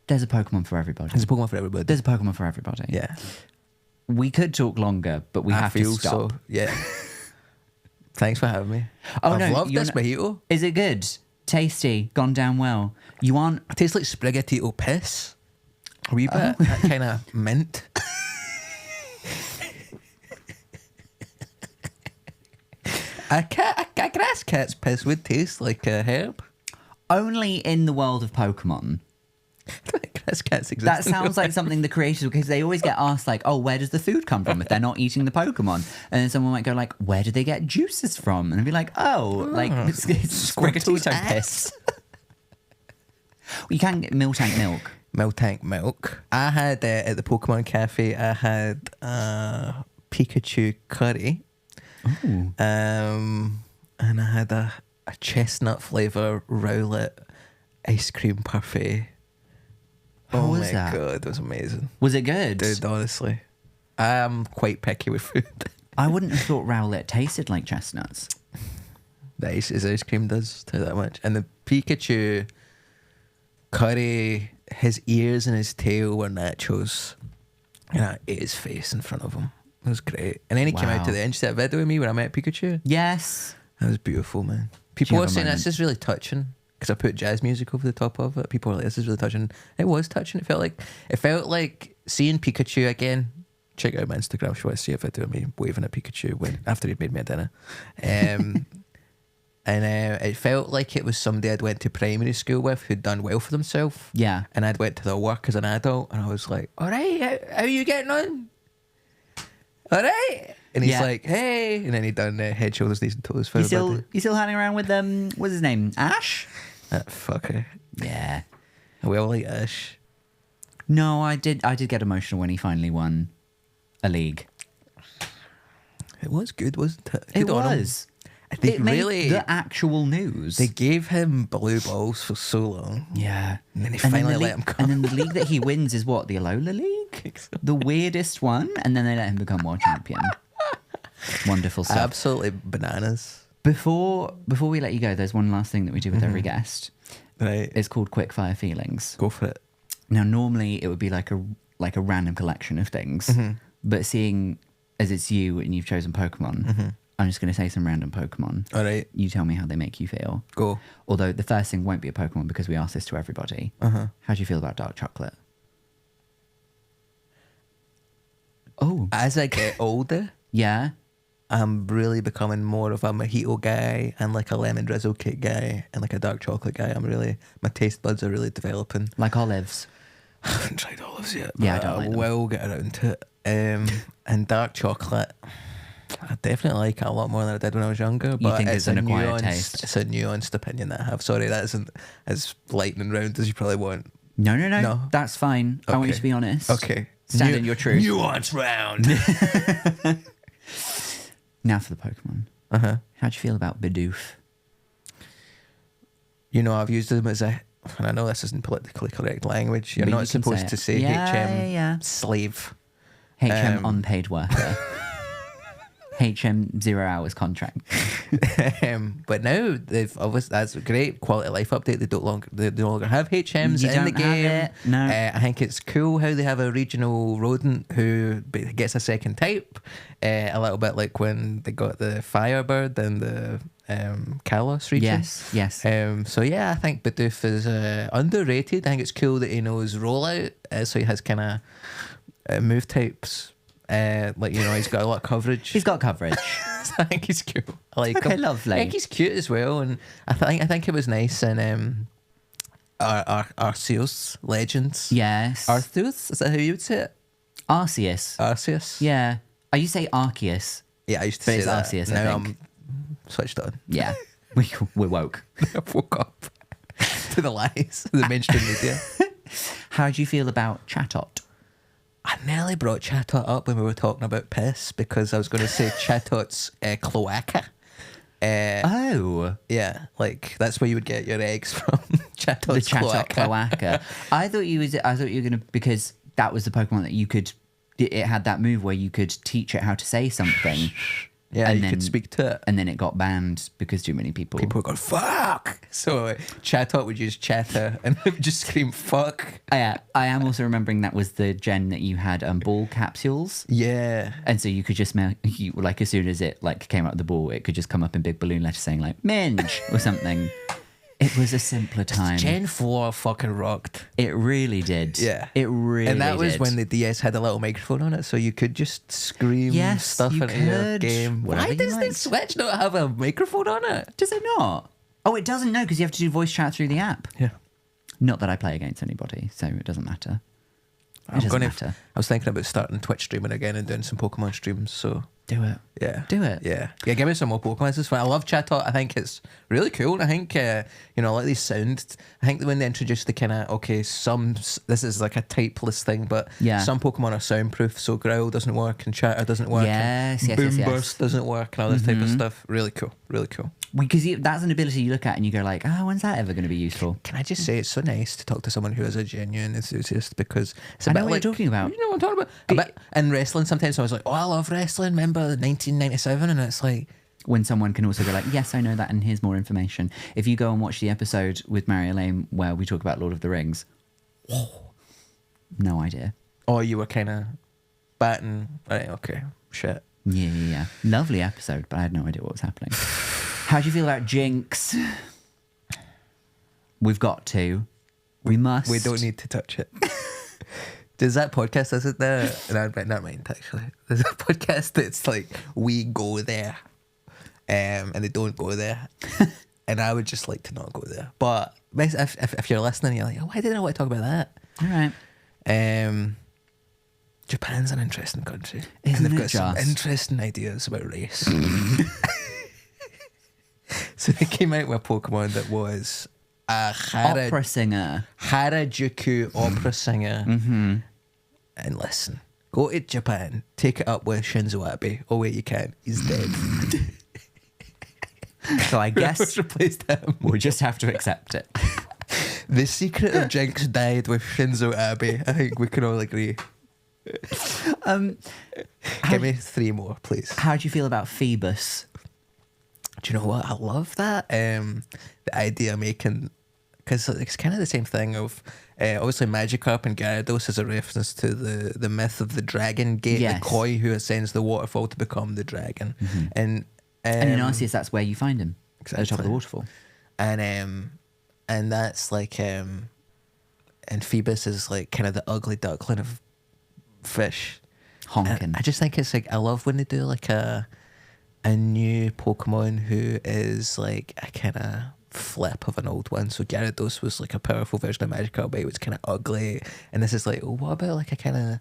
There's a Pokemon for everybody. There's a Pokemon for everybody. There's a Pokemon for everybody. Yeah. We could talk longer, but we have to stop. So, yeah. Thanks for having me. I've loved this mojito. Is it good? Tasty? Gone down well? You aren't... It tastes like Sprigatito piss. A wee bit. That kind of mint. A grass cat's piss would taste like a herb. Only in the world of Pokemon. Grass cats exist. That sounds like something the creators, because they always get asked like, oh, where does the food come from if they're not eating the Pokemon? And then someone might go like, where do they get juices from? And I'd be like, like it's Sprigatito piss. Well, you can get Miltank milk. Miltank milk. I had at the Pokemon Cafe, I had Pikachu curry. Ooh. And I had a chestnut flavour Rowlet ice cream parfait. How was my that? God, it was amazing. Was it good? Dude, honestly. I'm quite picky with food. I wouldn't have thought Rowlet tasted like chestnuts. The ice cream does, tell you that much. And the Pikachu curry, his ears and his tail were nachos. And I ate his face in front of him. It was great. And then he came out to the end. You see that video with me when I met Pikachu? Yes. That was beautiful, man. People were saying this is really touching because I put jazz music over the top of it. People were like, this is really touching. It was touching. It felt like seeing Pikachu again. Check out my Instagram if you want to see a video of me waving at Pikachu after he'd made me a dinner. And it felt like it was somebody I'd went to primary school with who'd done well for themselves. Yeah. And I'd went to their work as an adult and I was like, all right, how are you getting on? All right. And he's like, hey. And then he'd done head, shoulders, knees and toes for everybody. You still hanging around with, what's his name? Ash? That fucker. Yeah. We all like Ash. No, I did get emotional when he finally won a league. It was good, wasn't it? It was. They It made really the actual news. they gave him blue balls for so long. Yeah. And then they finally let him go. And then the league that he wins is what? The Alola League? The weirdest one. And then they let him become world champion. Wonderful stuff. Absolutely bananas. Before we let you go, there's one last thing that we do with every guest. Right. It's called Quickfire Feelings. Go for it. Now, normally it would be like a random collection of things. But seeing as it's you and you've chosen Pokemon, I'm just going to say some random Pokemon. All right. You tell me how they make you feel. Go. Although the first thing won't be a Pokemon because we asked this to everybody. How do you feel about dark chocolate? Oh. As I get older, Yeah. I'm really becoming more of a mojito guy and like a lemon drizzle cake guy and like a dark chocolate guy. My taste buds are really developing. Like olives. I haven't tried olives yet. Yeah, I but don't like them. will get around to it. And dark chocolate, I definitely like it a lot more than I did when I was younger. But think it's it's an acquired taste? It's a nuanced opinion that I have. Sorry, that isn't as lightning round as you probably want. No. No? That's fine. I want you Okay. to be honest. Okay. Stand in your truth. Nuance round. Now for the Pokemon. How do you feel about Bidoof? You know, I've used them as a, and I know this isn't politically correct language. You're But not you can supposed say to it. say Yeah, HM yeah. slave. HM unpaid worker. HM 0 hours contract. But now they've obviously, that's a great quality of life update. They no longer have HMs You in the don't have game. it, no. I think it's cool how they have a regional rodent who gets a second type. A little bit like when they got the Firebird and the Kalos region. Yes. So yeah, I think Bidoof is underrated. I think it's cool that he knows rollout, so he has kind of move types. He's got a lot of coverage. He's got coverage. I think he's cool. I like Okay, him. lovely. I think he's cute as well, and I think it was nice in Arceus Legends. Yes. Arceus, is that how you would say it? Arceus. Arceus. Yeah. Oh, you say Arceus. Yeah, I used to But say it's that. Arceus, I Now think. I'm switched on. Yeah. We're woke. I woke up to the lies, the mainstream media. How do you feel about Chatot? I nearly brought Chatot up when we were talking about piss because I was going to say Chatot's cloaca. Oh. Yeah, like that's where you would get your eggs from. Chatot's The Chatot cloaca. I thought you were gonna, because that was the Pokemon that you could. It had that move where you could teach it how to say something. Yeah, and you then, could speak to it. and then it got banned because too many people. People were going, fuck! So Chatot would use chatter and it would just scream, fuck. I am also remembering that was the gen that you had ball capsules. Yeah. And so you could just like as soon as it like came out of the ball, it could just come up in big balloon letters saying like Minge or something. It was a simpler time. Gen 4 fucking rocked. It really did. Yeah. It really did. And that was when the DS had a little microphone on it, so you could just scream stuff you into your could. game. Whatever Why you does the liked. Switch not have a microphone on it? Does it not? Oh, it doesn't know because you have to do voice chat through the app. Yeah. Not that I play against anybody, so it doesn't matter. It doesn't matter. I was thinking about starting Twitch streaming again and doing some Pokemon streams, so Do it. yeah. Do it. Yeah. Yeah, give me some more Pokemon. This is fun. I love Chatot. I think it's really cool. I think, I like these sounds. I think that when they introduced the kind of, this is like a typeless thing, but Yeah. some Pokemon are soundproof, so Growl doesn't work and Chatter doesn't work. Yes, and yes, yes, yes. Boomburst doesn't work and all this type of stuff. Really cool. Really cool. Because that's an ability you look at and you go like, when's that ever going to be useful? Can I just say it's so nice to talk to someone who is a genuine enthusiast because it's a I bit know what like you're talking about. You know what I'm talking about? A bit in wrestling, sometimes I was like, I love wrestling. Remember 1997? And it's like, When someone can also go like, yes, I know that, and here's more information. If you go and watch the episode with Mary Elaine where we talk about Lord of the Rings, no idea. oh, you were kind of batting. Right, okay, shit. Yeah. Lovely episode, but I had no idea what was happening. How do you feel about Jinx? We've got to. We must. We don't need to touch it. There's that podcast, isn't there? Not mine, actually. There's a podcast that's like, we go there. And they don't go there. And I would just like to not go there. But if you're listening, you're like, why didn't I want to talk about that? All right. Japan's an interesting country. Isn't and they've it got some just? interesting ideas about race. So they came out with a Pokemon that was a Opera singer. Harajuku opera singer. Mm-hmm. And listen, go to Japan, take it up with Shinzo Abe. Oh wait, you can't. He's dead. So I guess replaced him. we'll just have to accept it. The secret of Jinx died with Shinzo Abe. I think we can all agree. Give me 3 more, please. How do you feel about Phoebus? Do you know what? I love that. The idea of making, because it's kind of the same thing of obviously Magikarp and Gyarados is a reference to the myth of the dragon gate, Yes. the koi who ascends the waterfall to become the dragon. And And in Arceus, that's where you find him. At the top of the waterfall. and that's like and Phoebus is like kind of the ugly duckling of fish. Honking. And I just think it's like, I love when they do like a new Pokemon who is like a kind of flip of an old one. So Gyarados was like a powerful version of Magikarp, but it was kind of ugly. And this is like, oh, what about like a kind of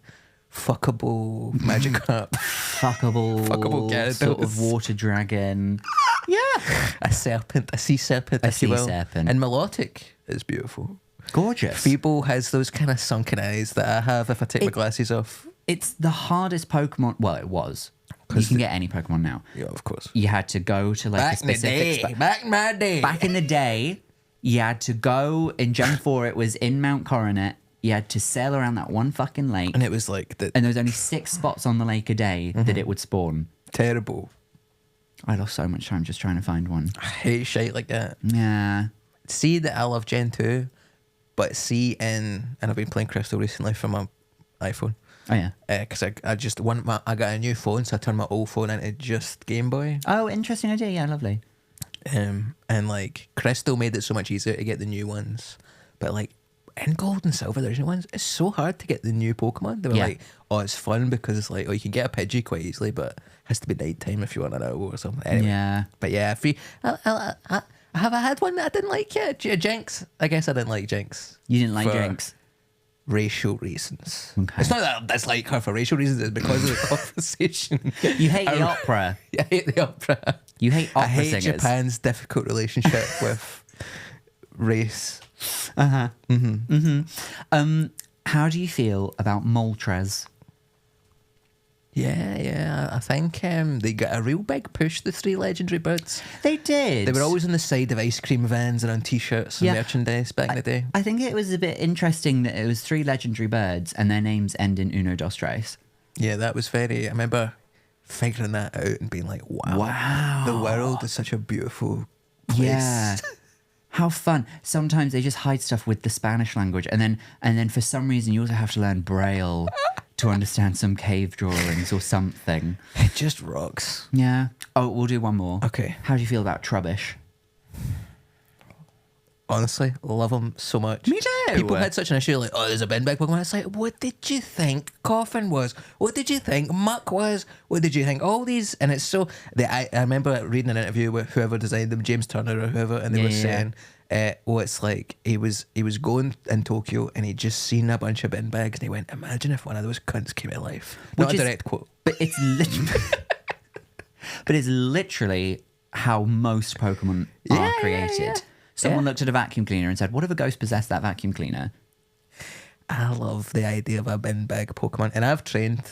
fuckable Magikarp? Fuckable Gyarados. sort of water dragon. Yeah. A serpent, a sea serpent, A if you sea will. serpent. And Melodic is beautiful. Gorgeous. Feeble has those kind of sunken eyes that I have if I take my glasses off. It's the hardest Pokemon. Well, it was. You can get any Pokemon now. Yeah, of course. You had to go to like a Back in the specific day. Back in my day. Back in the day, you had to go in Gen 4. It was in Mount Coronet. You had to sail around that one fucking lake, And it was like the and there was only 6 spots on the lake a day that it would spawn. terrible. I lost so much time just trying to find one. I hate shit like that. Yeah. See that I love Gen 2, but see and I've been playing Crystal recently for my iPhone. Oh yeah. Because I just I got a new phone, so I turned my old phone into just Game Boy. Oh, interesting idea. Yeah, lovely. And like Crystal made it so much easier to get the new ones, but like in Gold and Silver, there's new ones. It's so hard to get the new Pokemon. They were Yeah. like, oh, it's fun because it's like, oh, you can get a Pidgey quite easily, but it has to be nighttime if you want an hour or something. Anyway, Yeah. but yeah, if you, have I had one that I didn't like yet? Jinx. I guess I didn't like Jinx. You didn't like For Jinx. racial reasons. Okay. It's not that I dislike her for racial reasons. It's because of the conversation. You hate the opera. I hate the opera. You hate opera I hate singers. Japan's difficult relationship with race. How do you feel about Moltres? Yeah. I think they got a real big push, the 3 legendary birds. They did. They were always on the side of ice cream vans and on T-shirts and Yeah. merchandise back in the day. I think it was a bit interesting that it was 3 legendary birds and their names end in uno, dos, tres. Yeah, that was very... I remember figuring that out and being like, wow. The world is such a beautiful place. Yeah. How fun. Sometimes they just hide stuff with the Spanish language and then for some reason you also have to learn Braille to understand some cave drawings or something. It just rocks. Yeah. Oh, we'll do one more. Okay. How do you feel about Trubbish? Honestly, love them so much. Me too. People had such an issue like, oh, there's a bin bag Pokemon. It's like, what did you think Coffin was? What did you think Muck was? What did you think all these? And it's so... I remember reading an interview with whoever designed them, James Turner or whoever, and they were saying, it's like he was going in Tokyo and he'd just seen a bunch of bin bags and he went, imagine if one of those cunts came to life. Not a direct quote. But it's literally how most Pokemon are created. Yeah. Someone looked at a vacuum cleaner and said, what if a ghost possessed that vacuum cleaner? I love the idea of a bin bag Pokemon, and I've trained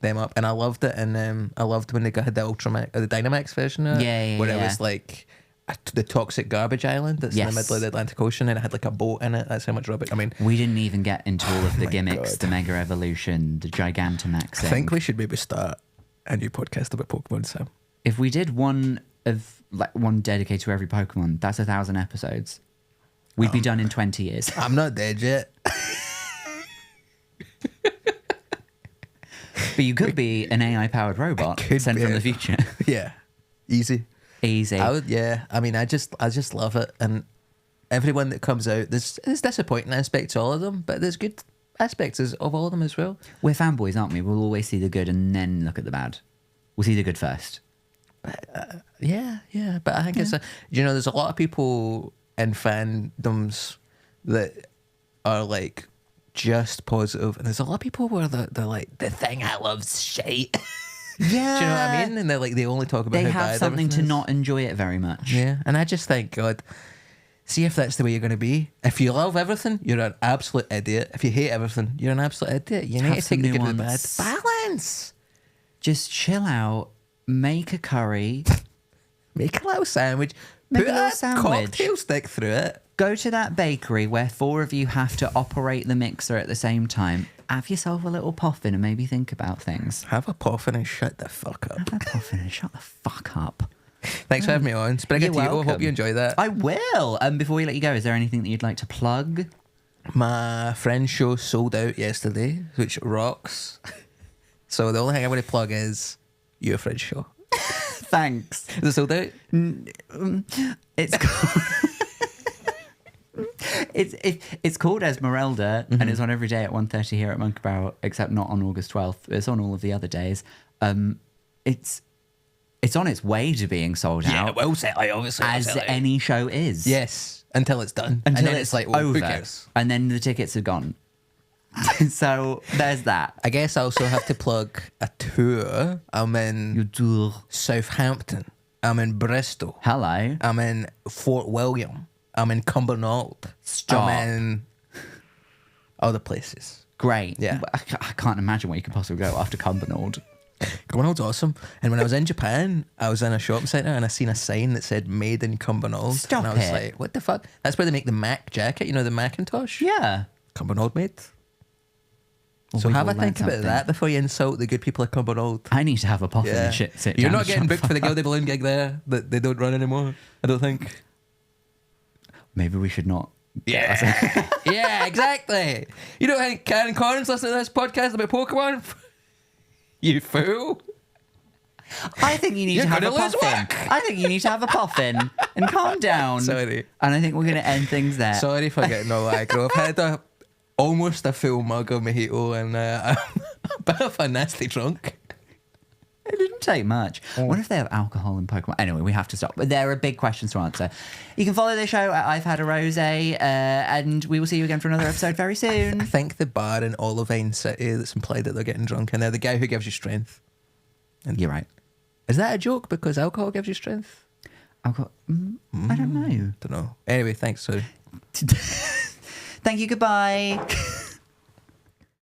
them up, and I loved it. And I loved when they had the Ultramax or the Dynamax version of it, where it was like the toxic garbage island that's in the middle of the Atlantic Ocean, and it had like a boat in it. That's how much rubbish. I mean, we didn't even get into all of the gimmicks, God. the Mega Evolution, the Gigantamaxing. I think we should maybe start a new podcast about Pokemon, Sam. If we did one dedicated to every Pokemon, that's 1,000 episodes. We'd be done in 20 years. I'm not dead yet. But you could be an AI-powered robot sent from the future. Yeah, easy. Easy. I would, yeah. I mean, I just love it, and everyone that comes out, there's disappointing aspects to all of them, but there's good aspects of all of them as well. We're fanboys, aren't we? We'll always see the good and then look at the bad. We'll see the good first. Yeah. But I think it's there's a lot of people in fandoms that are like just positive, and there's a lot of people where they're like, the thing I love's shite. Yeah. Do you know what I mean? And they're like, they only talk about They how have bad something to everything is. not enjoy it very much. Yeah, and I just think, God, see if that's the way you're going to be. If you love everything, you're an absolute idiot. If you hate everything, you're an absolute idiot. You need Have to take some the good with the bad. nuance. Balance. Just chill out, make a curry, Make a little sandwich. Make Put a little a sandwich. cocktail stick through it. Go to that bakery where 4 of you have to operate the mixer at the same time. Have yourself a little puffin and maybe think about things. Have a puffin and shut the fuck up. Have a puffin and shut the fuck up. Thanks for having me on. Spaghetti. You're I hope welcome. you enjoy that. I will. Before we let you go, is there anything that you'd like to plug? My friend's show sold out yesterday, which rocks. So the only thing I want to plug is your friend's show. Thanks. Is it sold out? It's called, it's called Esmeralda, and it's on every day at 1:30 here at Monkey Barrel, except not on August 12th. It's on all of the other days. It's on its way to being sold out. well said. I obviously as any show is. Yes, until it's done. Until and then it's like, well, over, who cares? and then the tickets are gone. So there's that. I guess I also have to plug a tour. I'm in You do. Southampton. I'm in Bristol. Hello. I'm in Fort William. I'm in Cumbernauld. Stop. I'm in other places. Great. Yeah. I can't imagine where you could possibly go after Cumbernauld. Cumbernauld awesome. And when I was in Japan, I was in a shopping centre and I seen a sign that said "Made in Cumbernauld." Stop and I was it. like, "What the fuck?" That's where they make the Mac jacket. You know, the Macintosh. Yeah. Cumbernauld made. Well, So we've have all a think learned about something. that before you insult the good people of Cumbernauld. I need to have a puff and sit You're down not and getting shut booked the for the fuck Gildy Balloon gig there that they don't run anymore. I don't think. up. Maybe we should not. Yeah. Yeah, exactly. You don't think Karen Corns listening to this podcast about Pokemon? You fool. I think you need You're to have a gonna lose puffin. work. I think you need to have a puffin and calm down. Sorry. And I think we're going to end things there. Sorry for getting all aggro. I've had almost a full mug of mojito and I'm a bit of a nasty drunk. It didn't take much. What if they have alcohol in Pokemon? Anyway, we have to stop. But there are big questions to answer. You can follow the show at I've Had a Rosé, and we will see you again for another episode very soon. I think the bar in Olivine City that's implied that they're getting drunk in there, the guy who gives you strength. You're right. Is that a joke because alcohol gives you strength? Alcohol? I don't know. Don't know. Anyway, thanks, sorry. Thank you. Goodbye.